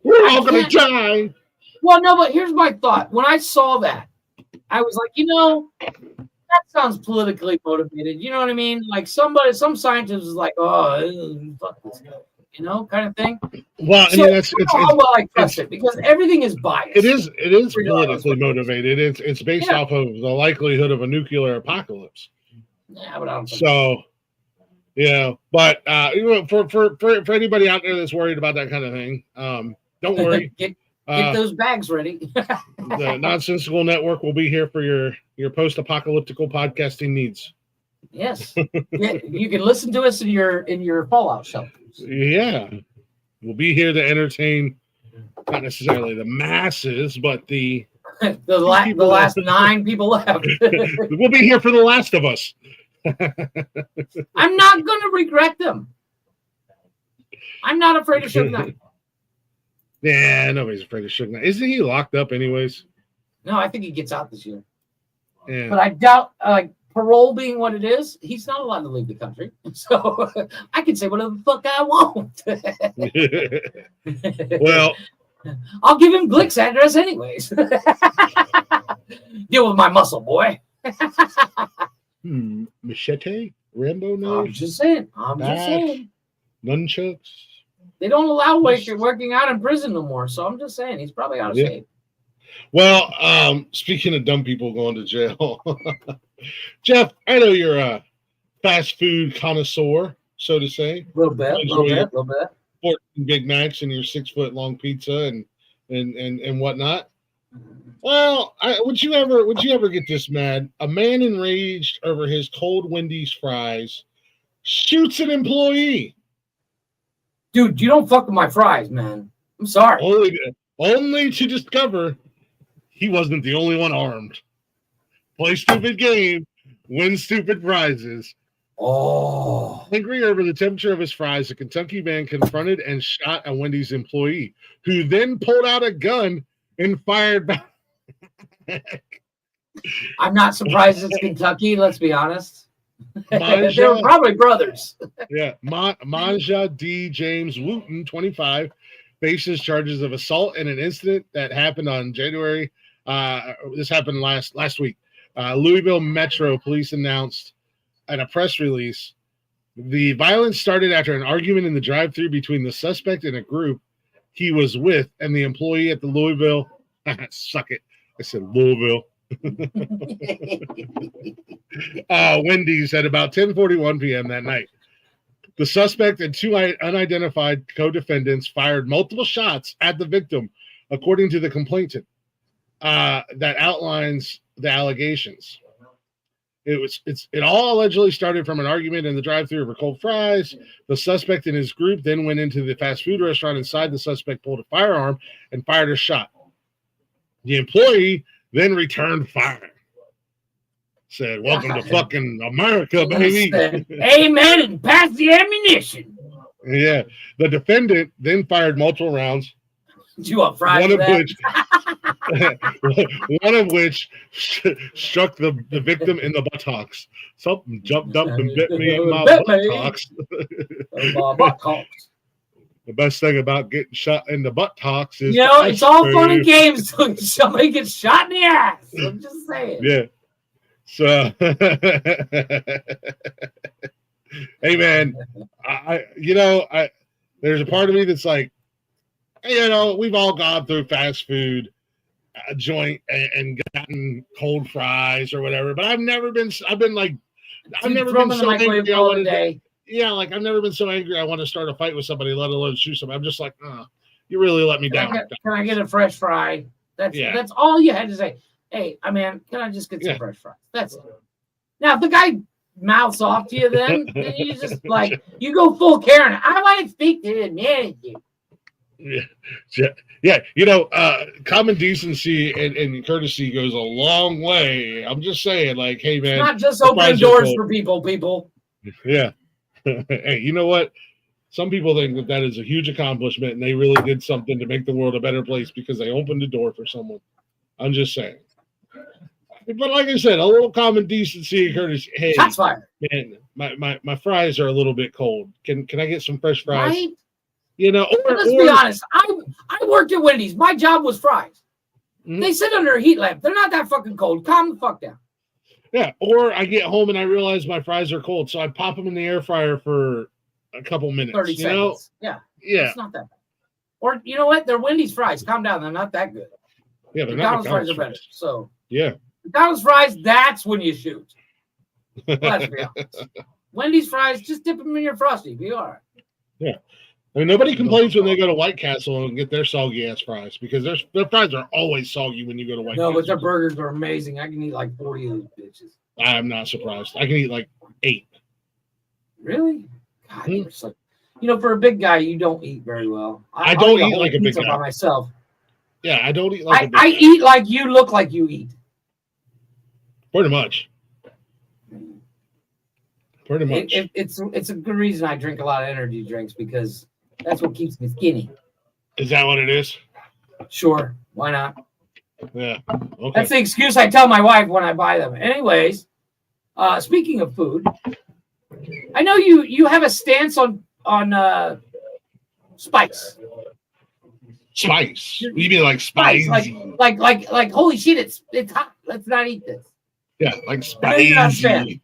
we're all going to die. Well, no, but here's my thought. When I saw that, I was like, that sounds politically motivated. You know what I mean? Like some scientist was like, oh, fuck this guy, kind of thing. Well, I So mean, I don't know how well I trust it because everything is biased. It is politically motivated. It's based off of the likelihood of a nuclear apocalypse. Yeah, but I don't think so. Yeah, but for anybody out there that's worried about that kind of thing, don't worry. Get those bags ready. The Nonsensical Network will be here for your post-apocalyptical podcasting needs. Yes, you can listen to us in your fallout shelters. Yeah, we'll be here to entertain, not necessarily the masses, but the last 9 people left. We'll be here for the last of us. I'm not going to regret them. I'm not afraid of Suge Knight. Yeah, nobody's afraid of Suge Knight. Isn't he locked up anyways? No, I think he gets out this year. Yeah. But I doubt, parole being what it is, he's not allowed to leave the country. So I can say whatever the fuck I want. Well, I'll give him Glick's address anyways. Deal with my muscle, boy. Machete? Rambo knife? I'm just saying. Nunchucks? They don't allow working out in prison no more, so I'm just saying he's probably out of shape. Well, speaking of dumb people going to jail, Jeff, I know you're a fast food connoisseur, so to say. A little bit. 14 Big Macs and your 6-foot long pizza and whatnot. Well, would you ever get this mad? A man enraged over his cold Wendy's fries shoots an employee. Dude, you don't fuck with my fries, man. I'm sorry. Only to discover he wasn't the only one armed. Play stupid game, win stupid prizes. Oh. Angry over the temperature of his fries, a Kentucky man confronted and shot a Wendy's employee, who then pulled out a gun and fired back. I'm not surprised it's Kentucky, let's be honest. They Manja, were probably brothers. Yeah. Manja D. James Wooten, 25, faces charges of assault in an incident that happened on January. This happened last week. Louisville Metro Police announced in a press release, the violence started after an argument in the drive-thru between the suspect and a group he was with and the employee at the Louisville. Suck it. I said Louisville. Wendy's at about 10:41 p.m. that night. The suspect and 2 unidentified co-defendants fired multiple shots at the victim, according to the complainant. That outlines the allegations. It all allegedly started from an argument in the drive-thru over cold fries. The suspect and his group then went into the fast food restaurant. Inside, the suspect pulled a firearm and fired a shot. The employee then returned fire. Said, "Welcome to fucking America, baby." Amen, and pass the ammunition. Yeah. The defendant then fired multiple rounds. You want fries? One of which struck the victim in the buttocks. Something jumped up and bit me in my buttocks. The best thing about getting shot in the buttocks is it's all fun and games until somebody gets shot in the ass. I'm just saying. Yeah. So, hey man, there's a part of me that's like, we've all gone through fast food joint and gotten cold fries or whatever, but I've never been so angry. I've never been so angry I want to start a fight with somebody, let alone shoot somebody. I'm just like, you really let me down. Can I get a fresh fry? That's all you had to say. Hey, can I just get some fresh fries? That's it. Now, if the guy mouths off to you, then you just you go full Karen. I want to speak to the manager. Yeah. Common decency and courtesy goes a long way. I'm just saying, hey, man. It's not just opening doors for people. Yeah. Hey, you know what? Some people think that is a huge accomplishment and they really did something to make the world a better place because they opened the door for someone. I'm just saying. But like I said, a little common decency and courtesy. Hey, shots fired. Man, my fries are a little bit cold. Can I get some fresh fries? Right? Let's be honest. I worked at Wendy's. My job was fries. They sit under a heat lamp. They're not that fucking cold. Calm the fuck down. Yeah, or I get home and I realize my fries are cold, so I pop them in the air fryer for a couple minutes. 30 seconds. Yeah. Yeah. It's not that bad. Or you know what? They're Wendy's fries. Calm down. They're not that good. Yeah, they're McDonald's not fries are better. So yeah. McDonald's fries, that's when you shoot. Let's be honest. Wendy's fries, just dip them in your Frosty. Be all right. Yeah. I mean, nobody complains when they go to White Castle and get their soggy ass fries because their fries are always soggy when you go to White Castle. No, but their burgers are amazing. I can eat like 40 of those bitches. I'm not surprised. I can eat like 8. Really? God, you're such... for a big guy, you don't eat very well. I don't eat like a big guy by myself. Yeah, I don't eat like a big I guy. eat like you look like you eat. Pretty much. Pretty much. It's a good reason I drink a lot of energy drinks because that's what keeps me skinny. Is that what it is? Sure. Why not? Yeah. Okay. That's the excuse I tell my wife when I buy them. Anyways, speaking of food, I know you have a stance on spice. Spice. You mean like spice? Like holy shit, it's hot. Let's not eat this. Yeah, like You're not a spicy. fan.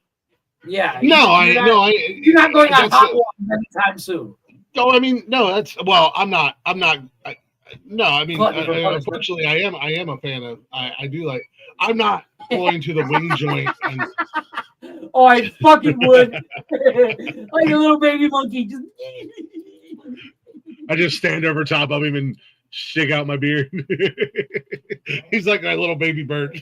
Yeah. You're not going on hot water anytime soon. No, I mean, no, I'm not, no, I mean, unfortunately, I am a fan of, I do like, I'm not going to the wing joint. And, oh, I fucking would. Like a little baby monkey. I just stand over top of him and shake out my beard. He's like my little baby bird.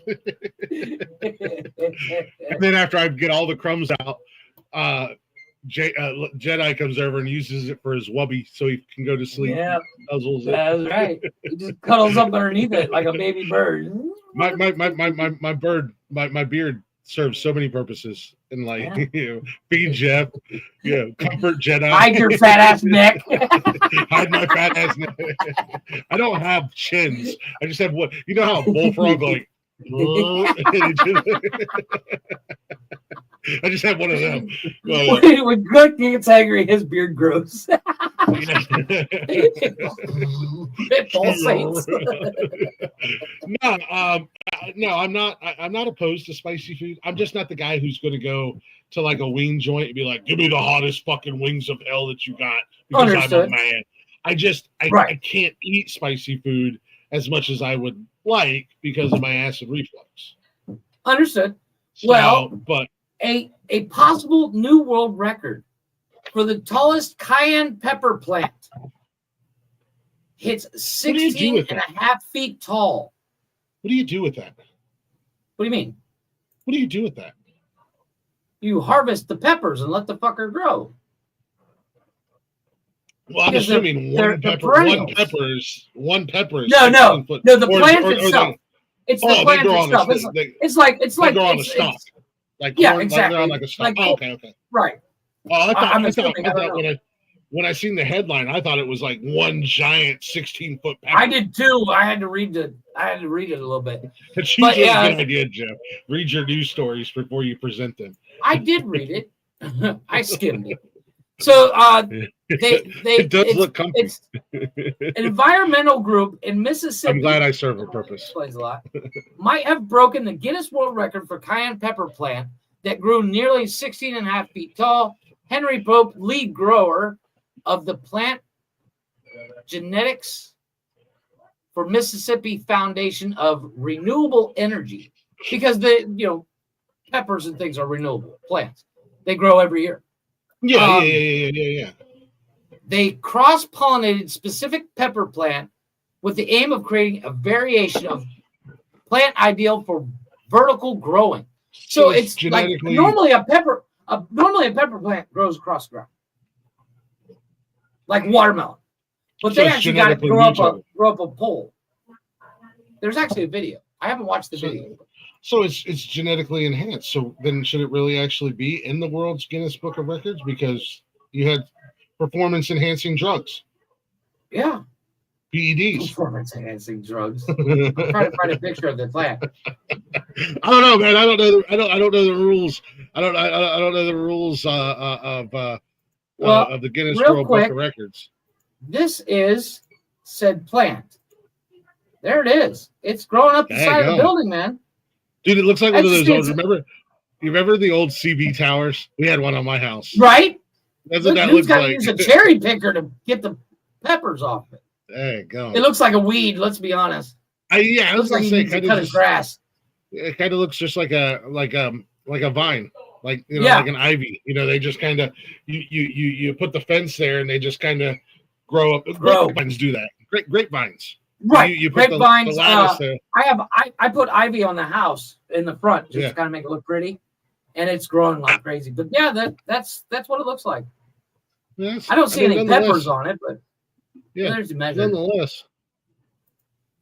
And then after I get all the crumbs out, Jedi comes over and uses it for his wubby so he can go to sleep. Yeah, Puzzles that's right. He just cuddles up underneath it like a baby bird. My beard serves so many purposes. And feed Jeff, comfort Jedi. Hide your fat ass neck. Hide my fat ass neck. I don't have chins. I just have what how a bullfrog I just have one of them. When Cook gets angry, his beard grows. It pulsates. No, I'm not opposed to spicy food. I'm just not the guy who's going to go to like a wing joint and be like, "Give me the hottest fucking wings of hell that you got," because Understood. I'm a man. I can't eat spicy food as much as I would like because of my acid reflux. Understood. So, well, but a possible new world record for the tallest cayenne pepper plant hits 16 and a half feet tall. What do you do with that? What do you mean? What do you do with that? You harvest the peppers and let the fucker grow. Well, I'm assuming one pepper is no, the plant itself. It's the plant itself. It's like they grow on a stalk. Like yeah, corn, exactly. Like on a stalk. Okay. Right. Oh, I thought when I seen the headline, I thought it was like one giant 16-foot pepper. I did too. I had to read it a little bit. It's usually a good idea, Jeff. Read your news stories before you present them. I did read it. I skimmed it. So it does look comfy. It's an environmental group in Mississippi. I'm glad I serve a purpose. Explains a lot. Might have broken the Guinness World Record for cayenne pepper plant that grew nearly 16 and a half feet tall. Henry Pope, lead grower of the plant genetics for Mississippi Foundation of Renewable Energy, because peppers and things are renewable plants. They grow every year. Yeah. They cross-pollinated specific pepper plant with the aim of creating a variation of plant ideal for vertical growing. So it's genetically... like normally a pepper plant grows across the ground, like watermelon, but they actually got to grow up a pole. There's actually a video. I haven't watched the video. So it's genetically enhanced. So then should it really actually be in the world's Guinness Book of Records because you had performance enhancing drugs? Yeah. PEDs. Performance enhancing drugs. I'm trying to find a picture of the plant. I don't know, man. I don't know the rules. I don't know the rules of the Guinness World Book of Records. This is said plant. There it is. It's growing up the There side you of the go. building, man. Dude, it looks like one of That's those just- old. You remember the old CB towers? We had one on my house. Right? That's what that Dude's looks got to like. use a cherry picker to get the peppers off it. There you go. It looks like a weed. Let's be honest. I was It looks like gonna he say, needs to cut his grass. it kind of looks just like a vine, like Yeah. like an ivy. They just kind of you put the fence there, and they just kind of grow up. Grapevines do that. Grapevines. Right. You put Grapevines. the lattice there. I put ivy on the house in the front just Yeah. to kind of make it look pretty, and it's growing like crazy. But yeah, that's what it looks like. Yes. I don't see any nonetheless- peppers on it, but Yeah. there's a measure. Nonetheless,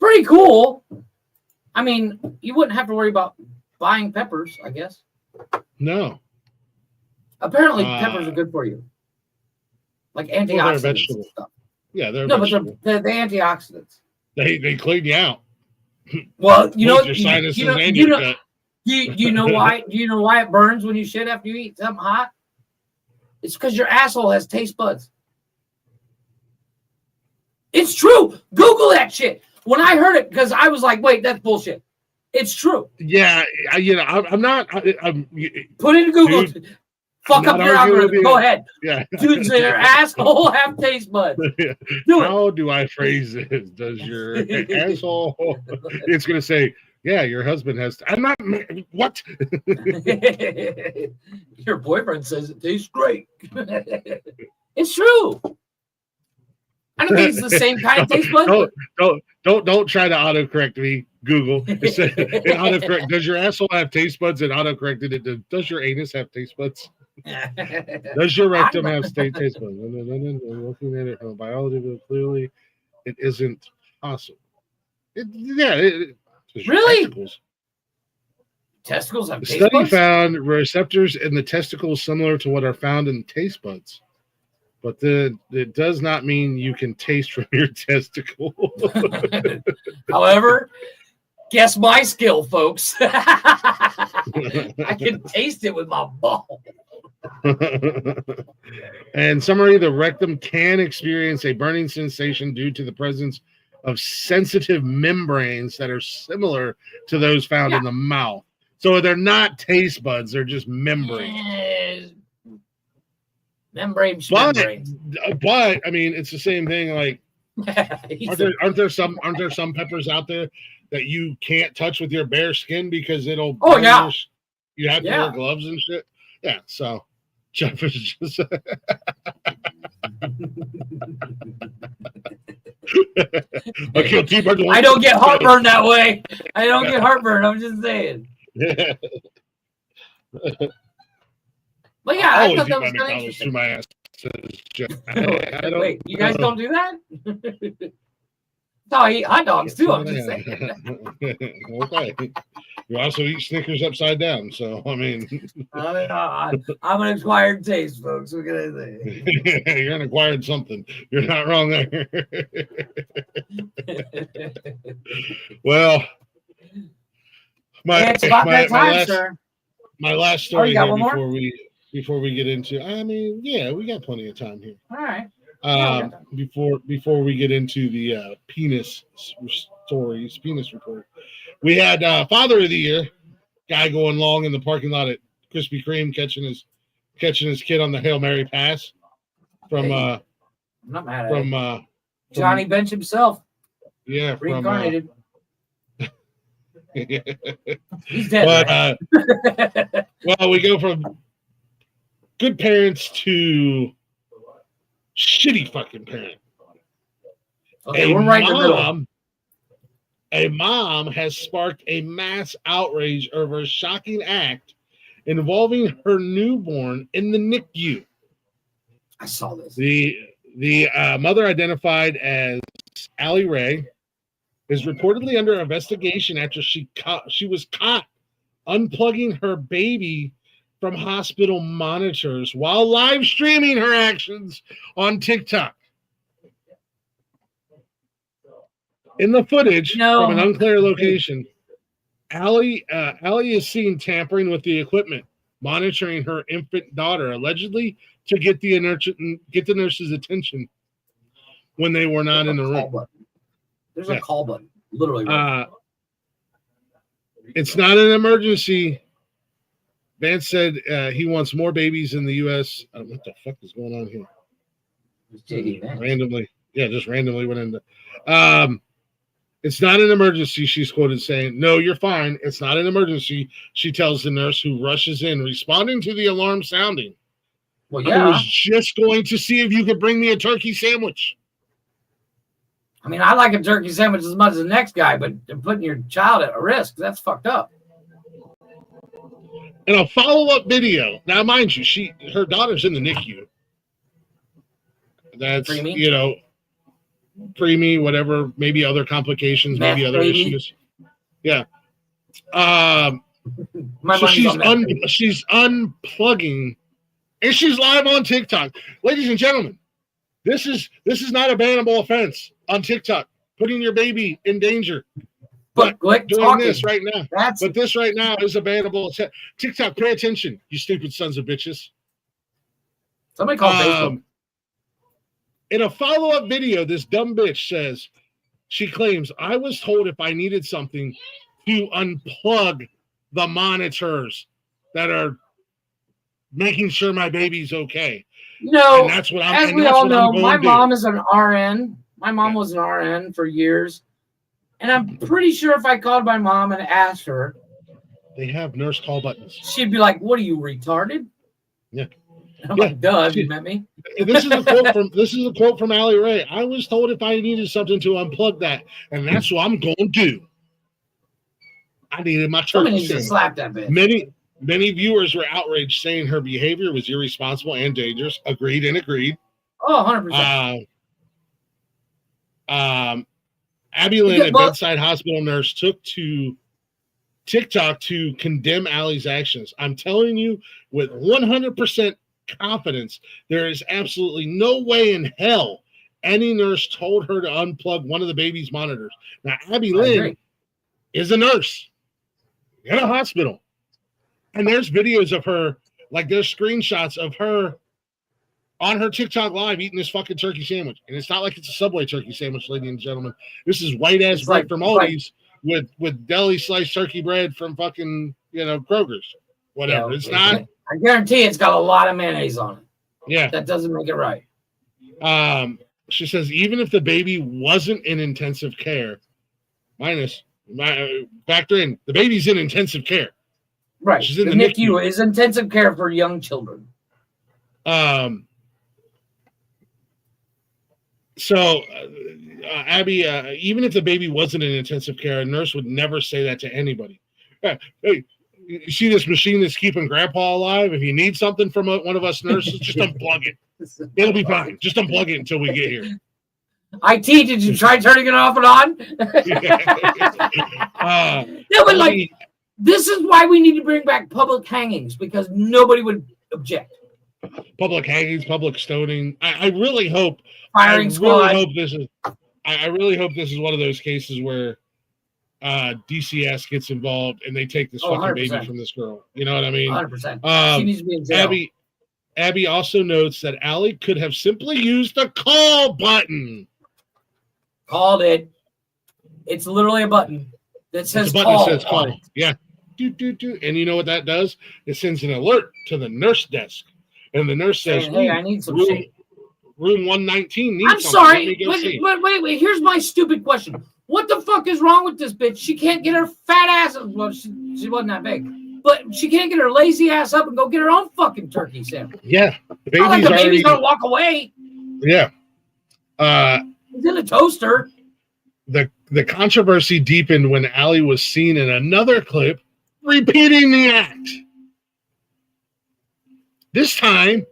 Pretty cool. I mean, you wouldn't have to worry about buying peppers, I guess. no. Apparently, peppers are good for you, like antioxidants. Well, they're and vegetable. stuff. Yeah, they're No, but vegetable. they're the antioxidants. They clean you out. Well, you know, Both your sinuses and your gut. you know why? Do you know why it burns when you shit after you eat something hot? It's because your asshole has taste buds. It's true. Google that shit. When I heard it, because I was like, wait, that's bullshit. It's true. Yeah, I'm not. I'm Put it in Google. Dude, Fuck I'm up not your arguing with algorithm. you. Go ahead. yeah. Dudes, their asshole have taste buds. Do it. How do I phrase this? Does your asshole? It's gonna say, yeah, your husband has. I'm not. What? Your boyfriend says it tastes great. It's true. I don't think it's the same kind of taste buds. Don't try to autocorrect me. Google. It said, it autocorrect. Does your asshole have taste buds? And autocorrected it. Does your anus have taste buds? Does your rectum have taste buds? No. Looking at it from a biology, but clearly, it isn't possible. Really? Testicles have The taste study buds? found receptors in the testicles similar to what are found in taste buds, but it does not mean you can taste from your testicle. However, guess my skill, folks. I can taste it with my ball. And summary, the rectum can experience a burning sensation due to the presence of sensitive membranes that are similar to those found in the mouth. So they're not taste buds, they're just membranes. Membranes. But I mean, it's the same thing. Like, aren't there some peppers out there that you can't touch with your bare skin because it'll? Oh yeah. You have to wear gloves and shit. Yeah. So Jeff is just. I don't get heartburn that way. I don't get heartburn. I'm just saying. But yeah, I thought that was kind of interesting. My ass. Wait, you guys don't do that? No, I eat hot dogs too. I'm just saying. Okay. You also eat Snickers upside down, so I mean. I'm an acquired taste, folks. What can I say? You're an acquired something. You're not wrong there. Well, it's about that time, sir. My last story got here one before we get into. I mean, yeah, we got plenty of time here. All right. Before we get into the penis stories, penis report, we had Father of the Year guy going long in the parking lot at Krispy Kreme catching his kid on the Hail Mary pass from I'm not mad at from Johnny Bench himself. Yeah, reincarnated. He's dead. But right? Well, we go from good parents to shitty fucking parent. Okay, we're right in the middle. A mom has sparked a mass outrage over a shocking act involving her newborn in the NICU. I saw this. The mother, identified as Allie Ray, is reportedly under investigation after she was caught unplugging her baby from hospital monitors while live streaming her actions on TikTok. In the footage from an unclear location, Allie is seen tampering with the equipment, monitoring her infant daughter, allegedly to get the nurse's attention when they were not in the room. There's a call button. Literally. Right. It's not an emergency. Vance said he wants more babies in the U.S. What the fuck is going on here? Randomly. Yeah, just randomly went into. It's not an emergency, she's quoted saying. No, you're fine. It's not an emergency, she tells the nurse, who rushes in, responding to the alarm sounding. Well, yeah. I was just going to see if you could bring me a turkey sandwich. I mean, I like a turkey sandwich as much as the next guy, but putting your child at risk, that's fucked up. In a follow-up video, now mind you, her daughter's in the NICU. That's Preemie? You know, preemie, whatever, maybe other complications, maybe other issues. Yeah. So she's unplugging, and she's live on TikTok. Ladies and gentlemen, this is not a bannable offense on TikTok. Putting your baby in danger. But doing this right now. But this right now is a bannable TikTok. Pay attention, you stupid sons of bitches. Somebody call Facebook. In a follow-up video, this dumb bitch says, she claims, I was told if I needed something to unplug the monitors that are making sure my baby's okay. No, and that's what I'm, as we all know, my mom is an RN. My mom was an RN for years. And I'm pretty sure if I called my mom and asked her, they have nurse call buttons. She'd be like, what are you, retarded? Yeah. I'm like, duh, have you met me? This is a quote from Allie Ray. I was told if I needed something to unplug that, and that's what I'm going to do. I needed my turkey. Somebody needs to slap that bitch. Many viewers were outraged, saying her behavior was irresponsible and dangerous. Agreed. Oh, 100%. Abby Lynn, a bedside hospital nurse, took to TikTok to condemn Allie's actions. I'm telling you with 100% confidence, there is absolutely no way in hell any nurse told her to unplug one of the baby's monitors. Now, Abby Lynn is a nurse in a hospital. And there's videos of her, like there's screenshots of her on her TikTok live eating this fucking turkey sandwich. And it's not like it's a Subway turkey sandwich, ladies and gentlemen. This is white-ass bread from Aldi's with deli sliced turkey bread from fucking, Kroger's. Whatever. It's not. I guarantee it's got a lot of mayonnaise on it. Yeah. That doesn't make it right. She says, even if the baby wasn't in intensive care, factor in, the baby's in intensive care. Right. She's in the NICU is intensive care for young children. So, Abby, even if the baby wasn't in intensive care, a nurse would never say that to anybody. Hey, you see this machine that's keeping Grandpa alive? If you need something from one of us nurses, just unplug it. It'll be fine. Just unplug it until we get here. IT, did you try turning it off and on? No, but this is why we need to bring back public hangings, because nobody would object. Public hangings, public stoning. I really hope. Firing squad. I really hope this is one of those cases where DCS gets involved and they take this fucking 100%. baby from this girl. You know what I mean? 100%. She needs to be in jail. Abby also notes that Allie could have simply used the call button. Called it. It's literally a button that says call. Yeah. And you know what that does? It sends an alert to the nurse desk. And the nurse says, hey, I need some shit. Room 119 needs I'm sorry. Wait. Here's my stupid question. What the fuck is wrong with this bitch? She can't get her fat ass. Well, she wasn't that big. But she can't get her lazy ass up and go get her own fucking turkey sandwich. Yeah. The baby's going to walk away. Yeah. It's in a toaster. The controversy deepened when Allie was seen in another clip repeating the act. This time,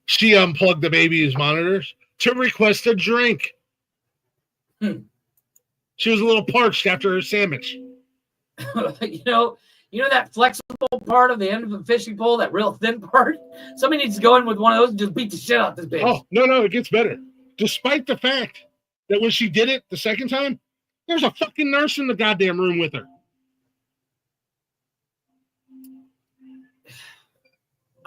she unplugged the baby's monitors to request a drink. She was a little parched after her sandwich. You know that flexible part of the end of the fishing pole, that real thin part? Somebody needs to go in with one of those and just beat the shit out of this bitch. Oh, no, it gets better. Despite the fact that when she did it the second time, there's a fucking nurse in the goddamn room with her.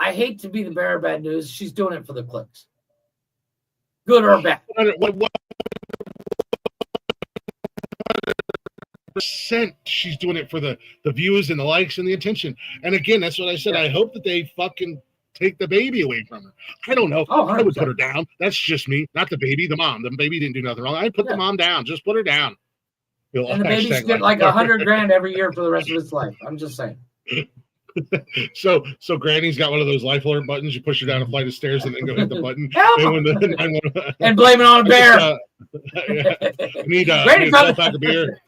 I hate to be the bearer of bad news. She's doing it for the clicks. Good or bad. What 100% she's doing it for the views and the likes and the attention. And again, that's what I said. I hope that they fucking take the baby away from her. I don't know. I would put her down. That's just me, not the baby, the mom. The baby didn't do nothing wrong. I'd put the mom down. Just put her down. And the baby's get like $100,000 every year for the rest of its life. I'm just saying. So Granny's got one of those life alert buttons. You push her down a flight of stairs and then go hit the button. And blame it on a bear. Need 12-pack of beer.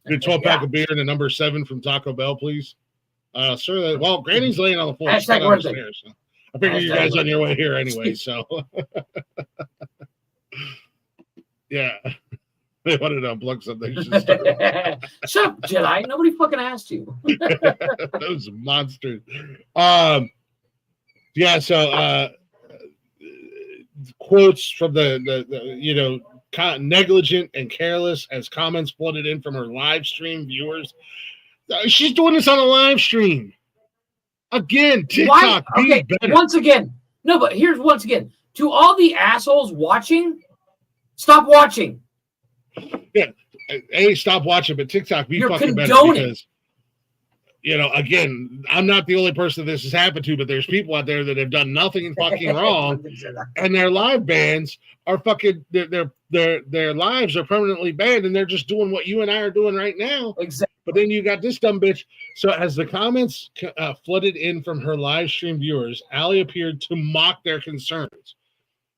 Need 12-pack of beer and a number 7 from Taco Bell, please. Sir, well, Granny's laying on the floor. Stairs, so. I figure you guys on your way here anyway, so. Yeah. They wanted to unplug something. Shut up, Jedi. Nobody fucking asked you. Those monsters. Yeah, so quotes from the negligent and careless as comments flooded in from her live stream viewers. She's doing this on a live stream. Again, TikTok, be better. Once again. No, but here's once again. To all the assholes watching, stop watching. Yeah, stop watching, but TikTok, be fucking better because, again, I'm not the only person this has happened to, but there's people out there that have done nothing fucking wrong, and their live bans are fucking their lives are permanently banned, and they're just doing what you and I are doing right now. Exactly. But then you got this dumb bitch. So as the comments flooded in from her live stream viewers, Allie appeared to mock their concerns.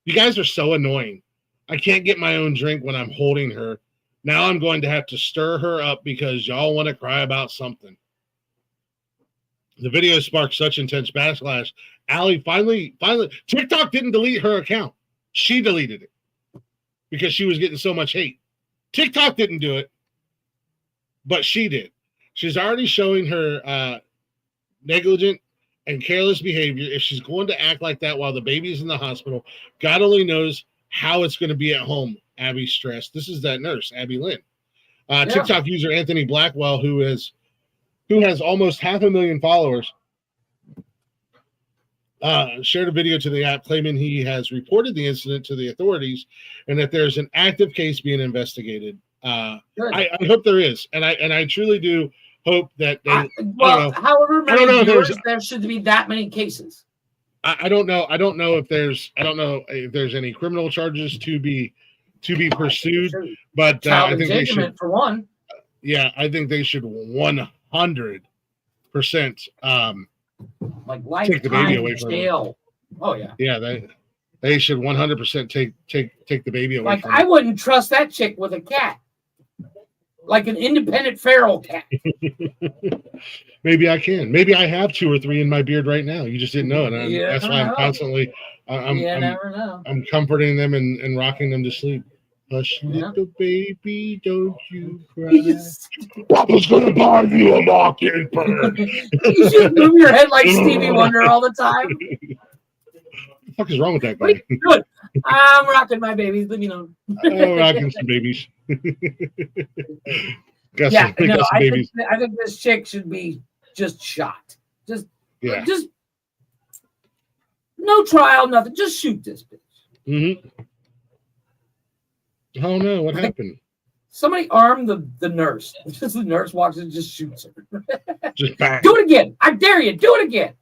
You guys are so annoying. I can't get my own drink when I'm holding her. Now I'm going to have to stir her up because y'all want to cry about something. The video sparked such intense backlash. Allie finally, TikTok didn't delete her account. She deleted it because she was getting so much hate. TikTok didn't do it, but she did. She's already showing her negligent and careless behavior. If she's going to act like that while the baby's in the hospital, God only knows how it's going to be at home. Abby stressed. This is that nurse, Abby Lynn. TikTok user Anthony Blackwell, who has almost 500,000 followers, shared a video to the app claiming he has reported the incident to the authorities and that there's an active case being investigated. I hope there is, and I truly do hope that they. However many viewers, there should be that many cases. I don't know. I don't know if there's any criminal charges to be pursued, but I think they should. For one. Yeah, I think they should 100% like lifetime take the baby away from jail. Oh yeah. Yeah, they should 100% take the baby away. Like from I wouldn't trust that chick with a cat. Like an independent feral cat. Maybe I can. Maybe I have 2 or 3 in my beard right now. You just didn't know it. That's why I'm constantly. Never know. I'm comforting them and rocking them to sleep. Hush, little baby, don't you cry. Papa's gonna buy you a mockingbird. You should move your head like Stevie Wonder all the time. What the fuck is wrong with that guy? What are you doing? I'm rocking my babies. Leave me alone. I'm rocking some babies. I think this chick should be just shot. Just no trial, nothing. Just shoot this bitch. Mm-hmm. Oh no! What happened? Somebody armed the nurse. Just the nurse walks in and just shoots her. Just bang. Do it again! I dare you! Do it again!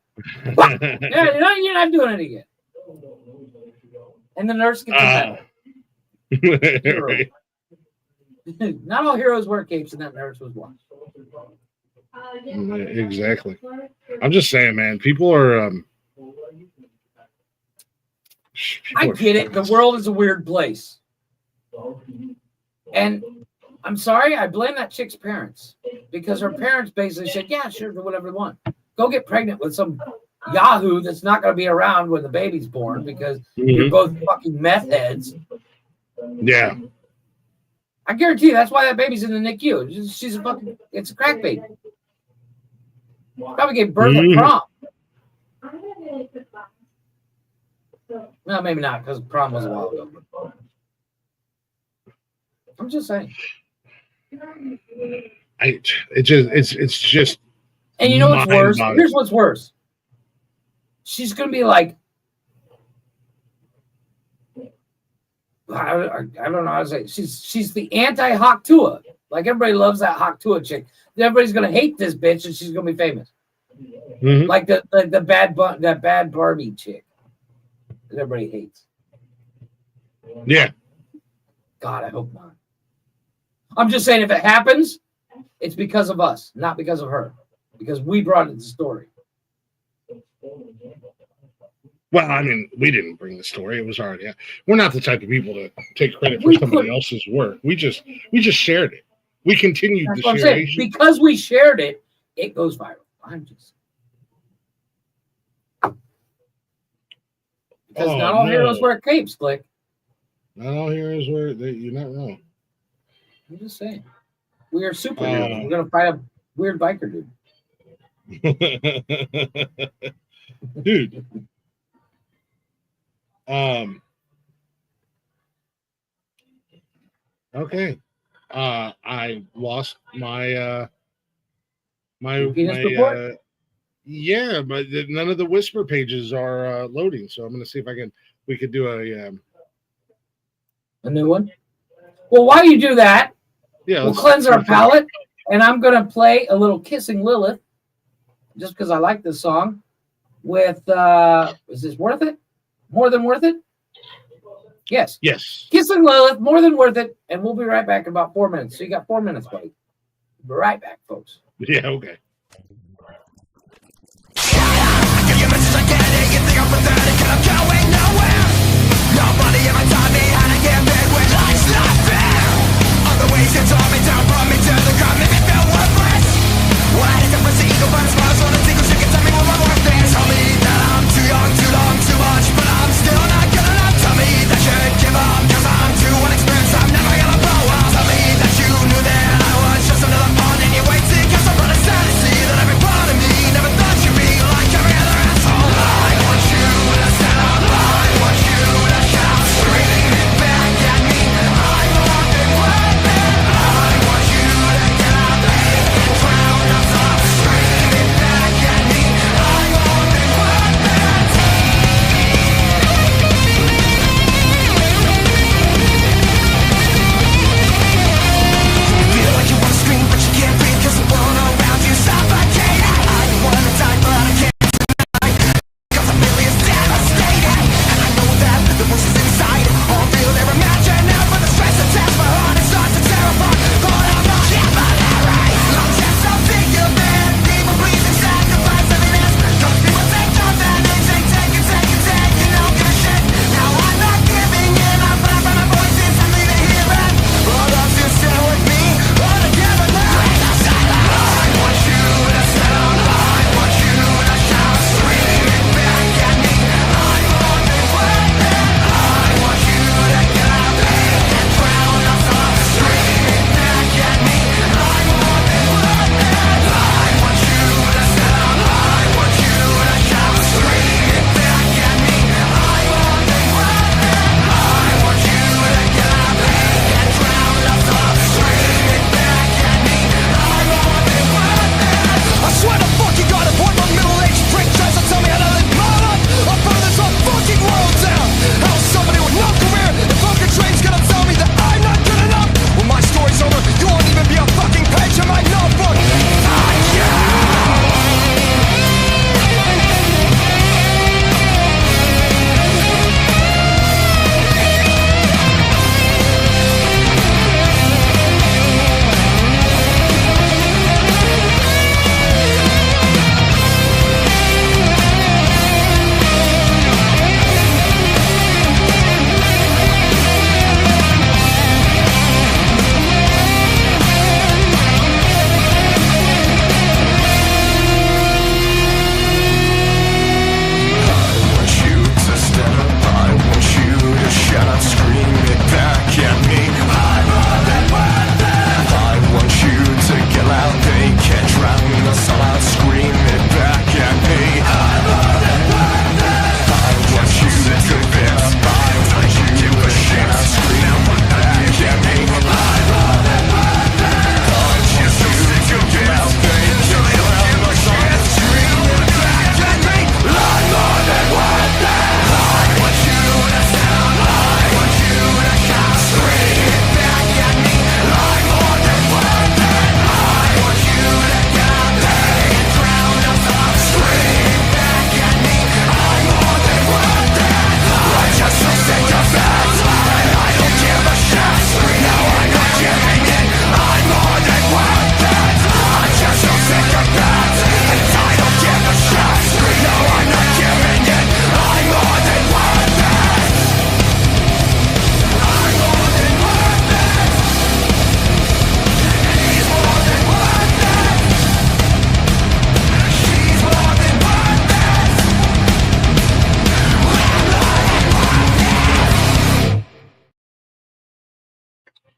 You're not doing it again. And the nurse gets a medal. Right. Not all heroes wear capes, and that nurse was one. Exactly. I'm just saying, man. People are. I get it. The world is a weird place. And I'm sorry, I blame that chick's parents because her parents basically said, yeah, sure, do whatever you want. Go get pregnant with some yahoo that's not going to be around when the baby's born because you're both fucking meth heads. Yeah. I guarantee you that's why that baby's in the NICU. It's a crack baby. Probably gave birth at prom. No, maybe not because prom was a while ago. I'm just saying. It's just. And you know what's worse? Here's what's worse. She's gonna be like, I don't know how to say. She's the anti-Hawk Tua. Like everybody loves that Haktua chick. Everybody's gonna hate this bitch, and she's gonna be famous. Mhm. Like the bad Barbie chick that everybody hates. Yeah. God, I hope not. I'm just saying, if it happens, it's because of us, not because of her, because we brought it to the story. Well, I mean, we didn't bring the story. It was already. We're not the type of people to take credit for somebody else's work. We just shared it. We continued That's the what I'm saying. sharing. Because we shared it, it goes viral. I'm just because not all heroes wear capes, Click. Not all heroes wear. You're not wrong. I'm just saying. We are superheroes. We're gonna fight a weird biker dude. Dude. Okay. I lost my penis report? yeah, but none of the whisper pages are loading, so I'm gonna see if we could do a new one. Well, while you do that, we'll cleanse our palate, and I'm gonna play a little Kissing Lilith, just because I like this song. With is this worth it? More than worth it? Yes. Yes. Kissing Lilith, More Than Worth It, and we'll be right back in about 4 minutes. So you got 4 minutes, buddy. Be right back, folks. Yeah, okay. Nobody ever taught me how to get big when life's not fair. Other ways you tore me down, brought me to the ground, made me feel worthless. When I hit the first ego, but smiles on a single, she can tell me what my worth is. Tell me that I'm too young, too long, too much, but I'm still not good enough. Tell me that you should give up, cause I'm too inexperienced, I'm never gonna blow up. Tell me that you knew that I was just another pawn in your waiting, cause I'm running sad to see that every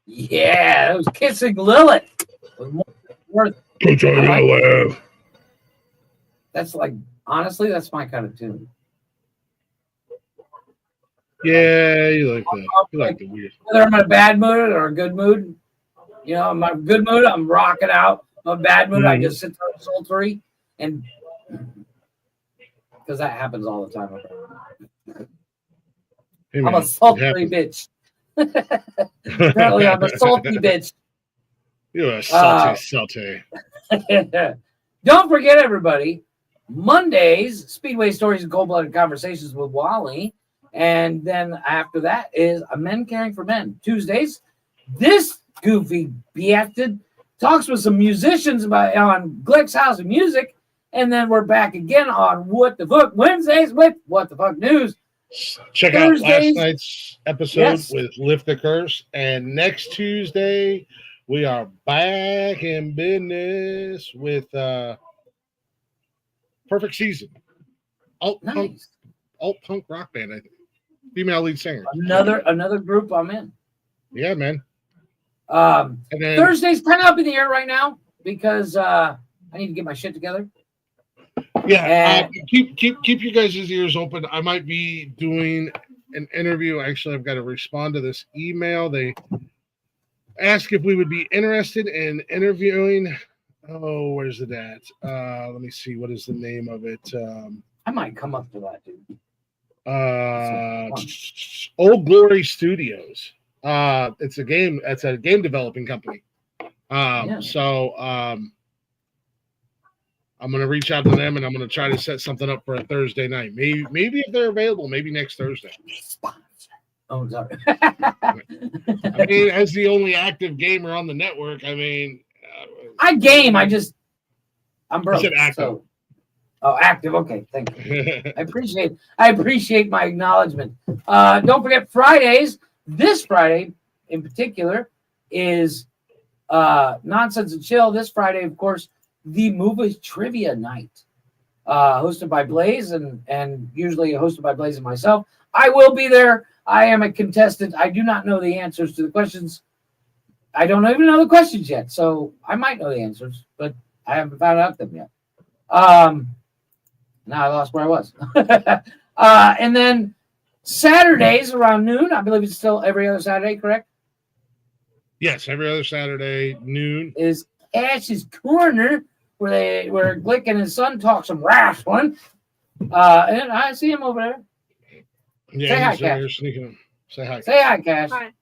Yeah, it was Kissing Lilith. It was worth. That's like, honestly, that's my kind of tune. Yeah, you like that. You like the weird. Whether I'm in a bad mood or a good mood, you know, I'm in a good mood, I'm rocking out. I'm in a bad mood, I just sit there sultry, and because that happens all the time. Hey, I'm man, a sultry bitch. Apparently, I'm a salty bitch. You're a salty. Don't forget, everybody, Mondays, Speedway Stories and Cold-Blooded Conversations with Wally. And then after that is a Men Caring for Men. Tuesdays, this goofy beached talks with some musicians on Glick's House of Music. And then we're back again on What the Fuck Wednesdays with What the Fuck News. Check out last night's episode with Lift the Curse. And next Tuesday, we are back in business with Perfect Season. Alt punk rock band, I think. Female lead singer. Another group I'm in. Yeah, man. And then, Thursday's kind of up in the air right now because I need to get my shit together. Yeah, keep you guys' ears open. I might be doing an interview. Actually, I've got to respond to this email. They asked if we would be interested in interviewing. Oh, where's it at? Let me see. What is the name of it? I might come up to that, dude. Old Glory Studios. It's a game developing company. So I'm gonna reach out to them and I'm gonna try to set something up for a Thursday night. Maybe if they're available, maybe next Thursday. Oh, sorry. I mean, as the only active gamer on the network, I mean, I game. I'm broke. I said active. So. Oh, active. Okay, thank you. I appreciate my acknowledgement. Don't forget Fridays. This Friday, in particular, is Nonsense and Chill. This Friday, of course, the movie trivia night, hosted by Blaze and usually hosted by Blaze and myself. I will be there. I am a contestant. I do not know the answers to the questions. I don't even know the questions yet, so I might know the answers, but I haven't found out them yet. Now I lost where I was. And then Saturdays around noon. I believe it's still every other Saturday, correct? Yes, every other Saturday noon is Cash's Corner, where Glick and his son talk some wrestling. And I see him over there. Yeah, say hi, Cash. Say hi. Say hi, Cash. Hi.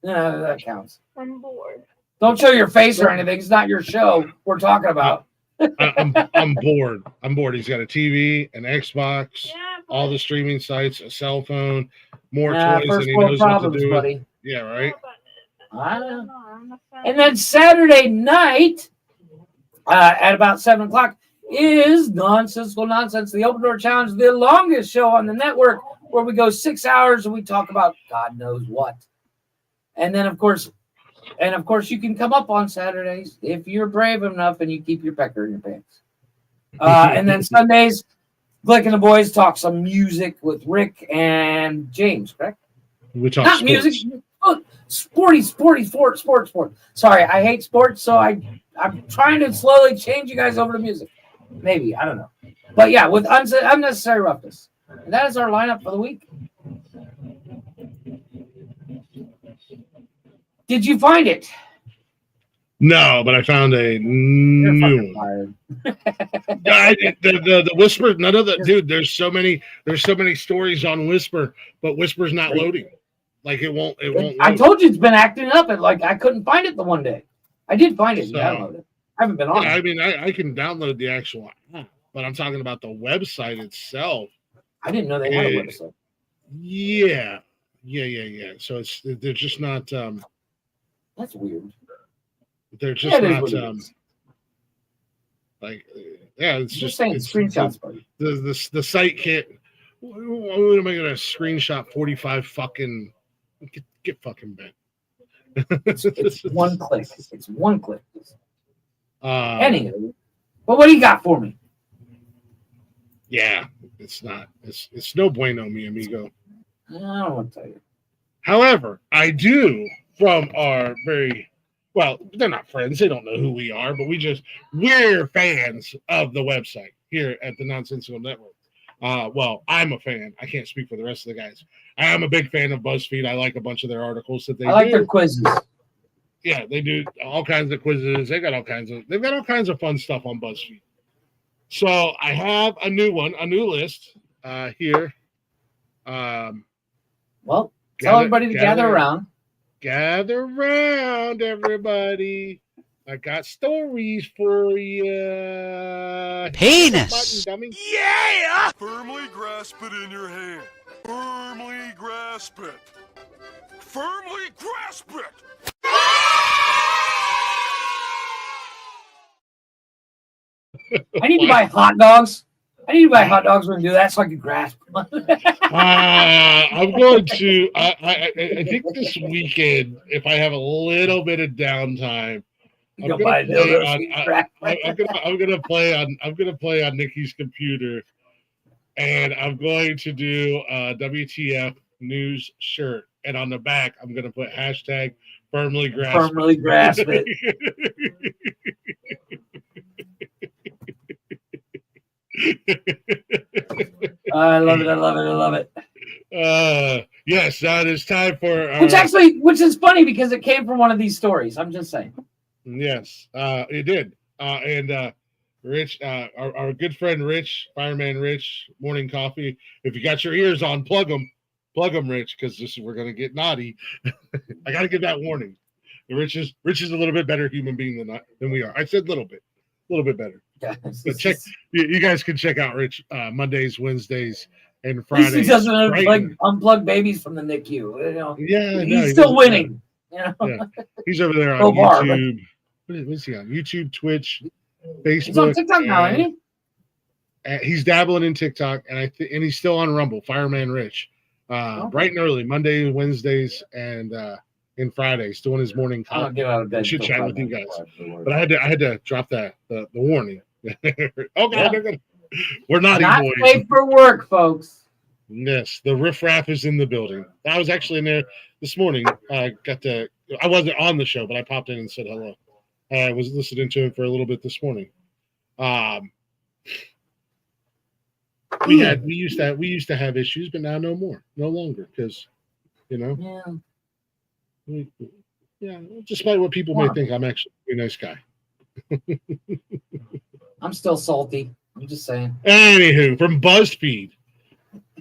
No, that counts. I'm bored. Don't show your face or anything. It's not your show we're talking about. I'm bored. I'm bored. He's got a TV, an Xbox, all the streaming sites, a cell phone, more toys than he knows what to do. Buddy. Yeah, right. I know. And then Saturday night, at about 7:00, is Nonsensical Nonsense, the Open Door Challenge, the longest show on the network, where we go 6 hours and we talk about God knows what. And then, of course, you can come up on Saturdays if you're brave enough and you keep your pecker in your pants. And then Sundays, Glick and the boys talk some music with Rick and James, correct? We talk not sports. Music. Oh, sports. Sorry, I hate sports, so I'm trying to slowly change you guys over to music. Maybe, I don't know. But yeah, with unnecessary roughness. And that is our lineup for the week. Did you find it? No, but I found a new one. The Whisper, none of that, dude. There's so many stories on Whisper, but Whisper's not loading. Like it won't load. I told you it's been acting up, and like I couldn't find it the one day. I did find it and download it. I haven't been on it. I mean, I can download the actual app, but I'm talking about the website itself. I didn't know they had a website. Yeah. So they're just not. That's weird. They're just not. It's just saying screenshots, buddy. The site can't. What am I going to screenshot 45 fucking? Get fucking bent. It's one click. It's one click. Anyway, but what do you got for me? Yeah, it's not. It's no bueno, mi amigo. I don't want to tell you. However, I do from our well, they're not friends. They don't know who we are, but we're fans of the website here at the Nonsensical Network. Well, I'm a fan. I can't speak for the rest of the guys. I'm a big fan of BuzzFeed. I like a bunch of their articles that they do. I like their quizzes. Yeah, they do all kinds of quizzes. They've got all kinds of fun stuff on BuzzFeed. So I have a new list here. Well, tell everybody to gather around. Gather around, everybody. I got stories for you. Penis. Dummy. Yeah! Firmly grasp it in your hand. Firmly grasp it. Firmly grasp it. I need to buy hot dogs. I need to buy hot dogs when I do that so I can grasp them. I'm going to. I think this weekend, if I have a little bit of downtime, I'm gonna play on Nikki's computer, and I'm going to do a WTF news shirt, and on the back I'm gonna put hashtag firmly grasp. Firmly grasp it. I love it. Yes, that is time for which is funny because it came from one of these stories. I'm just saying. Yes, it did. And Rich, our good friend Rich, Fireman Rich, Morning Coffee. If you got your ears on, plug them, Rich, because we're gonna get naughty. I gotta give that warning. Rich is a little bit better human being than we are. I said a little bit better. But you guys can check out Rich Mondays, Wednesdays, and Fridays. He doesn't unplug babies from the NICU. You know? Yeah, he's still winning. You know? Yeah. He's over there on YouTube. What is he on? YouTube, Twitch, Facebook. He's on TikTok now, isn't he? He's dabbling in TikTok, and he's still on Rumble. Fireman Rich, bright and early, Mondays, Wednesdays, and Fridays, doing his morning I don't get out of bed. Chit chat with you guys. But I had to drop the warning. Okay, we're not boys. Safe for work, folks. Yes, the riffraff is in the building. I was actually in there this morning. I wasn't on the show, but I popped in and said hello. I was listening to him for a little bit this morning. We used to have issues, but now no longer, because despite what people may think, I'm actually a nice guy. I'm still salty. I'm just saying. Anywho, from BuzzFeed,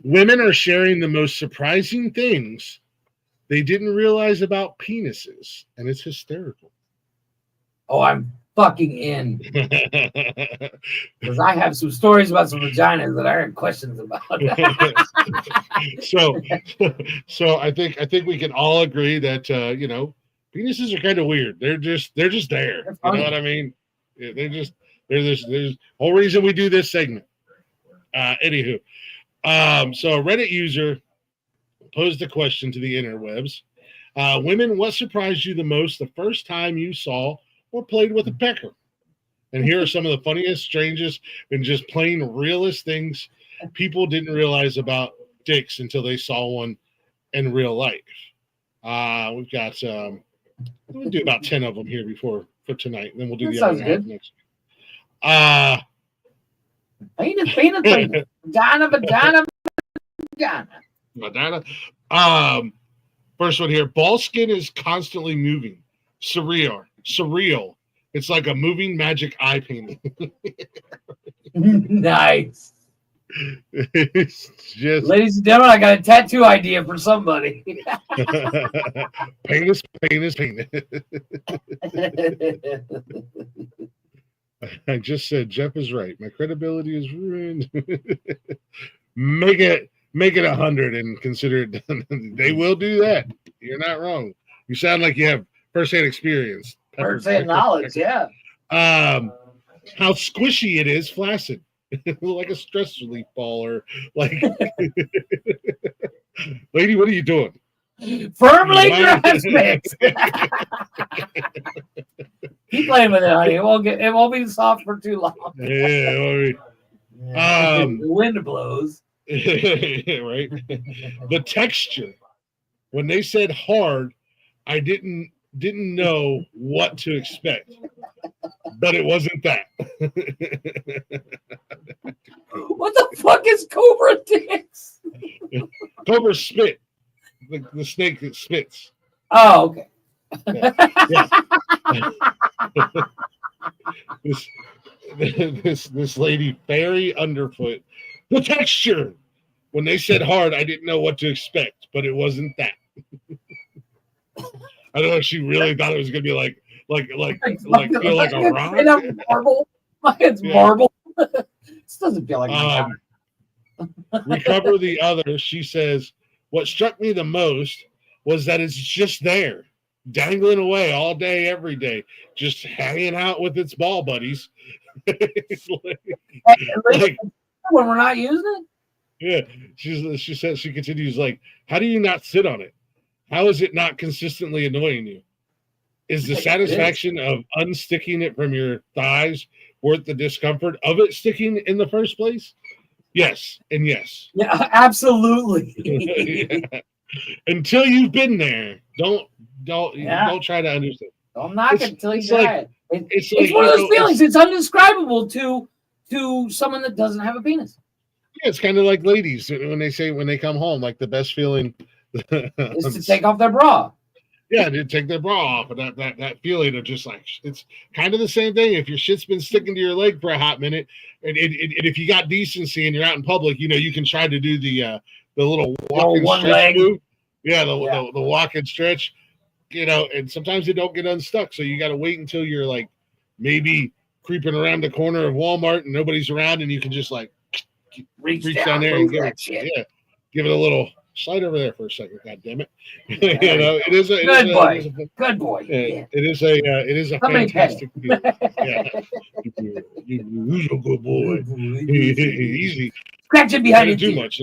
women are sharing the most surprising things they didn't realize about penises, and it's hysterical. Oh, I'm fucking in. Because I have some stories about some vaginas that I had questions about. So I think we can all agree that penises are kind of weird. They're just there. You know what I mean? There's the whole reason we do this segment. Anywho, so a Reddit user posed a question to the interwebs. Women, what surprised you the most the first time you saw or played with a pecker? And here are some of the funniest, strangest, and just plain realist things people didn't realize about dicks until they saw one in real life. We've got we'll do about 10 of them here for tonight, and then well do the other half next week. Penis, vagina. First one here. Ball skin is constantly moving. Surreal. It's like a moving magic eye painting. Nice. It's just, ladies and gentlemen, I got a tattoo idea for somebody. Penis. I just said Jeff is right. My credibility is ruined. Make it 100 and consider it done. They will do that. You're not wrong. You sound like you have first-hand experience. First-hand knowledge, yeah. How squishy it is, flaccid. Like a stress relief ball, or like lady, what are you doing? Firmly grasp it. Keep playing with it, honey. It won't be soft for too long. Yeah, the wind blows. Right. The texture. When they said hard, I didn't know what to expect, but it wasn't that. What the fuck is Cobra dicks? Cobra spit, the snake that spits. Oh, okay. Yeah. This lady, fairy underfoot, the texture. When they said hard, I didn't know what to expect, but it wasn't that. I don't know if she really thought it was gonna be like feel like a rock. Marble. It's marble. This doesn't feel like recover the other. She says, what struck me the most was that it's just there, dangling away all day, every day, just hanging out with its ball buddies. like, when we're not using it? Yeah. She says, she continues, like, how do you not sit on it? How is it not consistently annoying you? Is the satisfaction of unsticking it from your thighs worth the discomfort of it sticking in the first place? Yes, and yes. Yeah, absolutely. Yeah. Until you've been there, don't try to understand. I'm not gonna tell you that. It's like, one of those feelings. It's undescribable to someone that doesn't have a penis. Yeah, it's kind of like ladies when they come home, like the best feeling is to take off their bra. Yeah, to take their bra off, and that feeling of just like, it's kind of the same thing. If your shit's been sticking to your leg for a hot minute, and if you got decency and you're out in public, you can try to do the little walk and stretch move. Yeah, the walk and stretch. And sometimes they don't get unstuck, so you got to wait until you're like maybe creeping around the corner of Walmart and nobody's around, and you can just like reach down there and give it a little. Slide over there for a second, God damn it! It is a good boy. Good boy. It is a fantastic. Yeah, you usual good boy. Easy. Scratch it behind too much.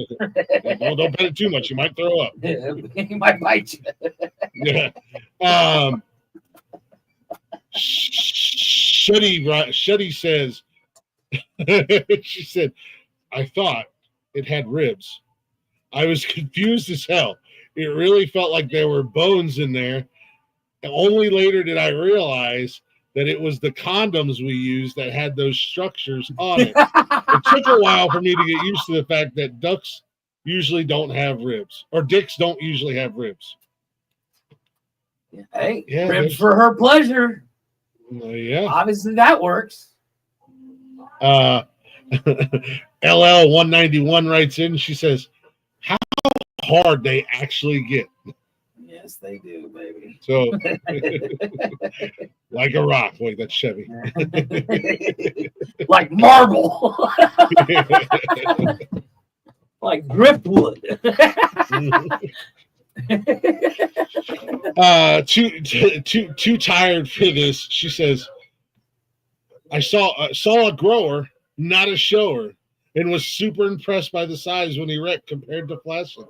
No, don't pet it too much. You might throw up. He might bite you. Yeah. Shuddy says. She said, "I thought it had ribs. I was confused as hell. It really felt like there were bones in there. And only later did I realize that it was the condoms we used that had those structures on it. It took a while for me to get used to the fact that ducks usually don't have ribs, or dicks don't usually have ribs." Hey, ribs for her pleasure. Yeah. Obviously that works. LL191 writes in, she says, how hard they actually get. Yes, they do, baby. So, like a rock. Wait, that's Chevy. Like marble. Like driftwood. Too tired for this. She says, I saw a grower, not a shower, and was super impressed by the size when he wrecked compared to flashing.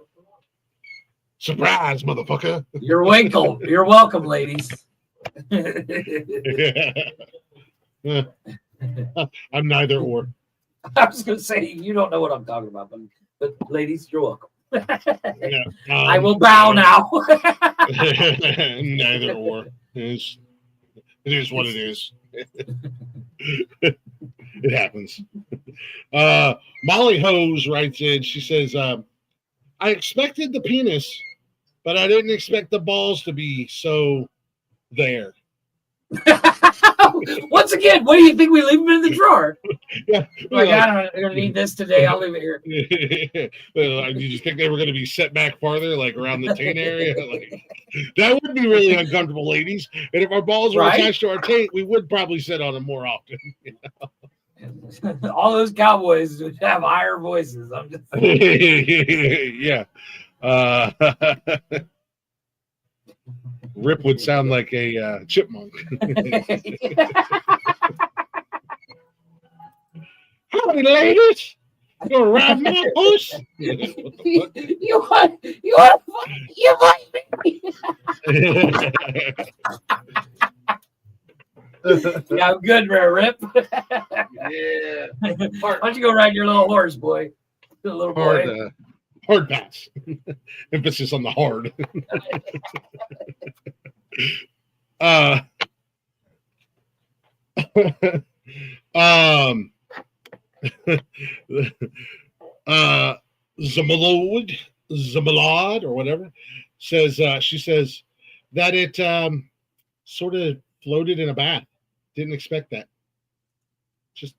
Surprise, motherfucker. You're welcome. You're welcome, ladies. Yeah. I'm neither or. I was going to say, you don't know what I'm talking about, but ladies, you're welcome. Yeah, I will bow now. Neither or. It is what it is. It happens. Molly Hose writes in. She says, I expected the penis, but I didn't expect the balls to be so there. Once again, what do you think? We leave them in the drawer? Yeah, like, I don't need this today. I'll leave it here. Did you think they were going to be set back farther, like around the taint area? Like, that would be really uncomfortable, ladies. And if our balls were attached to our taint, we would probably sit on them more often. All those cowboys would have higher voices. I'm just yeah. Rip would sound like a chipmunk. Howdy, ladies. You gonna ride my horse? you want me? Yeah, I'm good, Rip. Yeah. Why don't you go ride your little horse, boy? Little boy. Hard pass. Emphasis on the hard. um, Zamalod or whatever says she says that it sort of floated in a bath. Didn't expect that.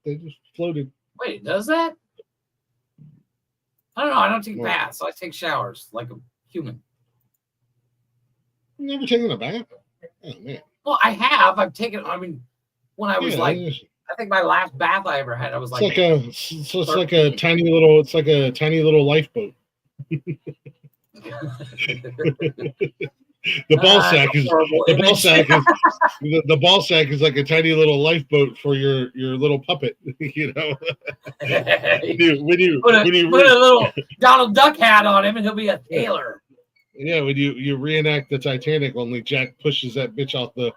They just floated. Wait, it does that? I don't know. I don't take baths. I take showers like a human. Never taken a bath? Oh man. Well, I have. I've taken. I mean, when I was I think my last bath I ever had, I was like. It's like a tiny little. It's like a tiny little lifeboat. The ball sack is the ball sack is like a tiny little lifeboat for your little puppet. You know. when you put a little Donald Duck hat on him, and he'll be a tailor. Yeah, when you reenact the Titanic, only Jack pushes that bitch off the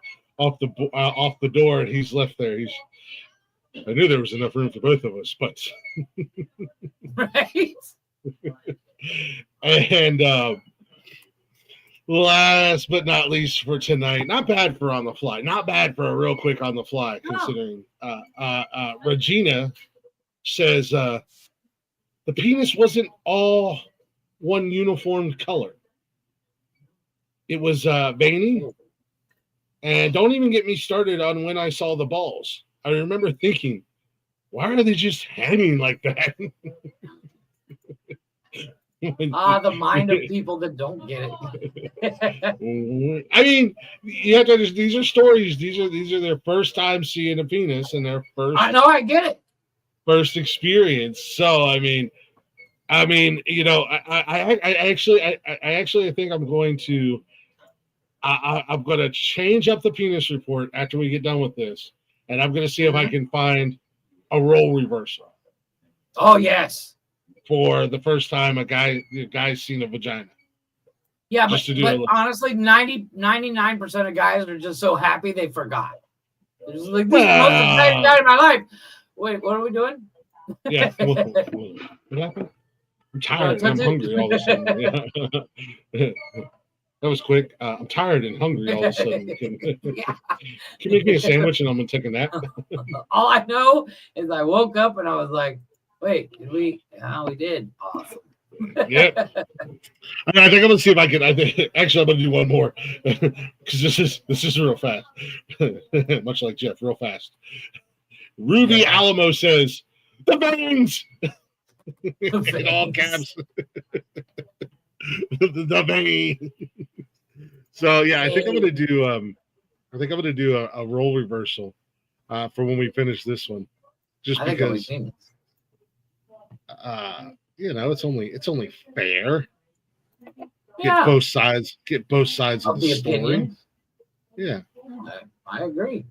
door, and he's left there. I knew there was enough room for both of us, but right. And last but not least for tonight, not bad for on the fly, not bad for a real quick on the fly, considering Regina says the penis wasn't all one uniform color. It was veiny. And don't even get me started on when I saw the balls. I remember thinking, why are they just hanging like that? The mind of people that don't get it. I mean, you have to understand, these are stories. These are their first time seeing a penis and their first. I know, I get it. First experience. So I mean, you know, I actually think I'm going to. I'm going to change up the penis report after we get done with this, and I'm going to see if I can find a role reversal. Oh yes. For the first time a guy's seen a vagina. Yeah, but honestly, 99% of guys are just so happy they forgot. They're just like, this is the most exciting night of my life. Wait, what are we doing? Yeah. What happened? I'm tired and I'm hungry all of a sudden. Yeah. That was quick. I'm tired and hungry all of a sudden. Can you make me a sandwich and I'm going to take a nap? All I know is I woke up and I was like, wait, did we? Oh, we did. Awesome. Yep. I think I'm going to see if I can. Actually, I'm going to do one more because this is real fast. Much like Jeff, real fast. Ruby Alamo says, the veins! In all caps. the vein. So yeah, I think I'm gonna do a role reversal for when we finish this one, just because you know it's only fair. Get both sides of the story. Opinion. Yeah, I agree.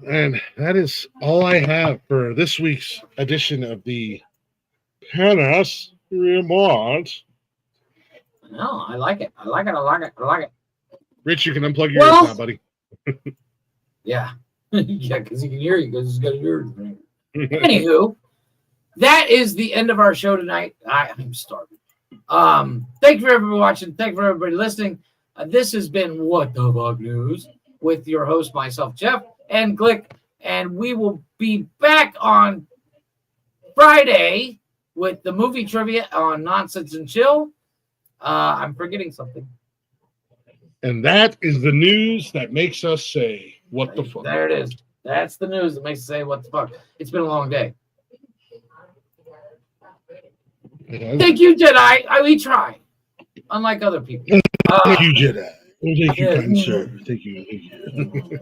And that is all I have for this week's edition of the Penis Remote. No, I like it. Rich, you can unplug your ears now, buddy. Yeah. Yeah, because he can hear you because he's got yours. Anywho, that is the end of our show tonight. I'm starving. Thank you for everybody watching. Thank you for everybody listening. This has been What the Fuck News with your host, myself, Jeff, and Glick. And we will be back on Friday with the movie trivia on Nonsense and Chill. I'm forgetting something. And that is the news that makes us say, what the fuck? There it is. That's the news that makes us say, what the fuck? It's been a long day. Thank you, Jedi. We try. Unlike other people. Thank you, Jedi. Thank you, kind sir. Thank you.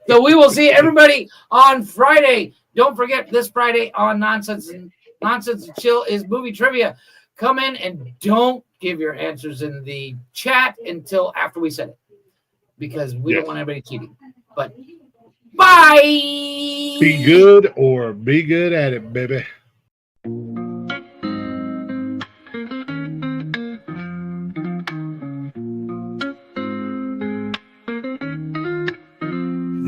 So we will see everybody on Friday. Don't forget, this Friday on Nonsense and Chill is movie trivia. Come in and don't give your answers in the chat until after we said it, because we don't want anybody cheating. But bye. Be good or be good at it, baby.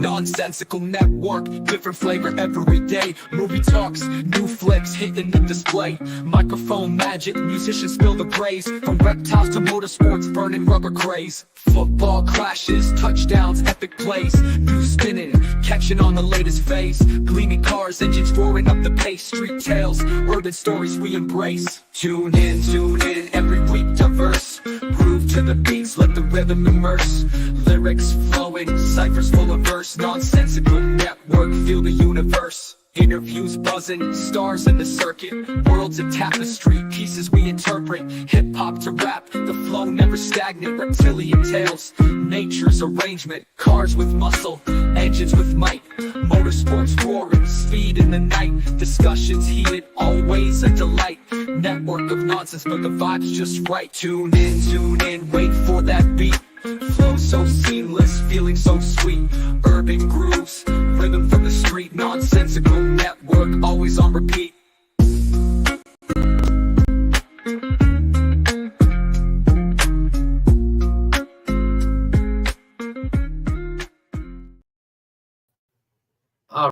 Nonsensical network, different flavor every day. Movie talks, new flicks hitting the display. Microphone magic, musicians spill the praise. From reptiles to motorsports, burning rubber craze. Football clashes, touchdowns, epic plays. News spinning, catching on the latest phase. Gleaming cars, engines roaring up the pace. Street tales, urban stories we embrace. Tune in, every week diverse. Groove to the beats, let the rhythm immerse. Lyrics flowing, ciphers full of verse. Nonsensical network, feel the universe. Interviews buzzing, stars in the circuit. Worlds a tapestry, pieces we interpret. Hip-hop to rap, the flow never stagnant. Reptilian tales, nature's arrangement. Cars with muscle, engines with might. Motorsports roaring, speed in the night. Discussions heated, always a delight. Network of nonsense, but the vibe's just right. Tune in, wait for that beat. Flow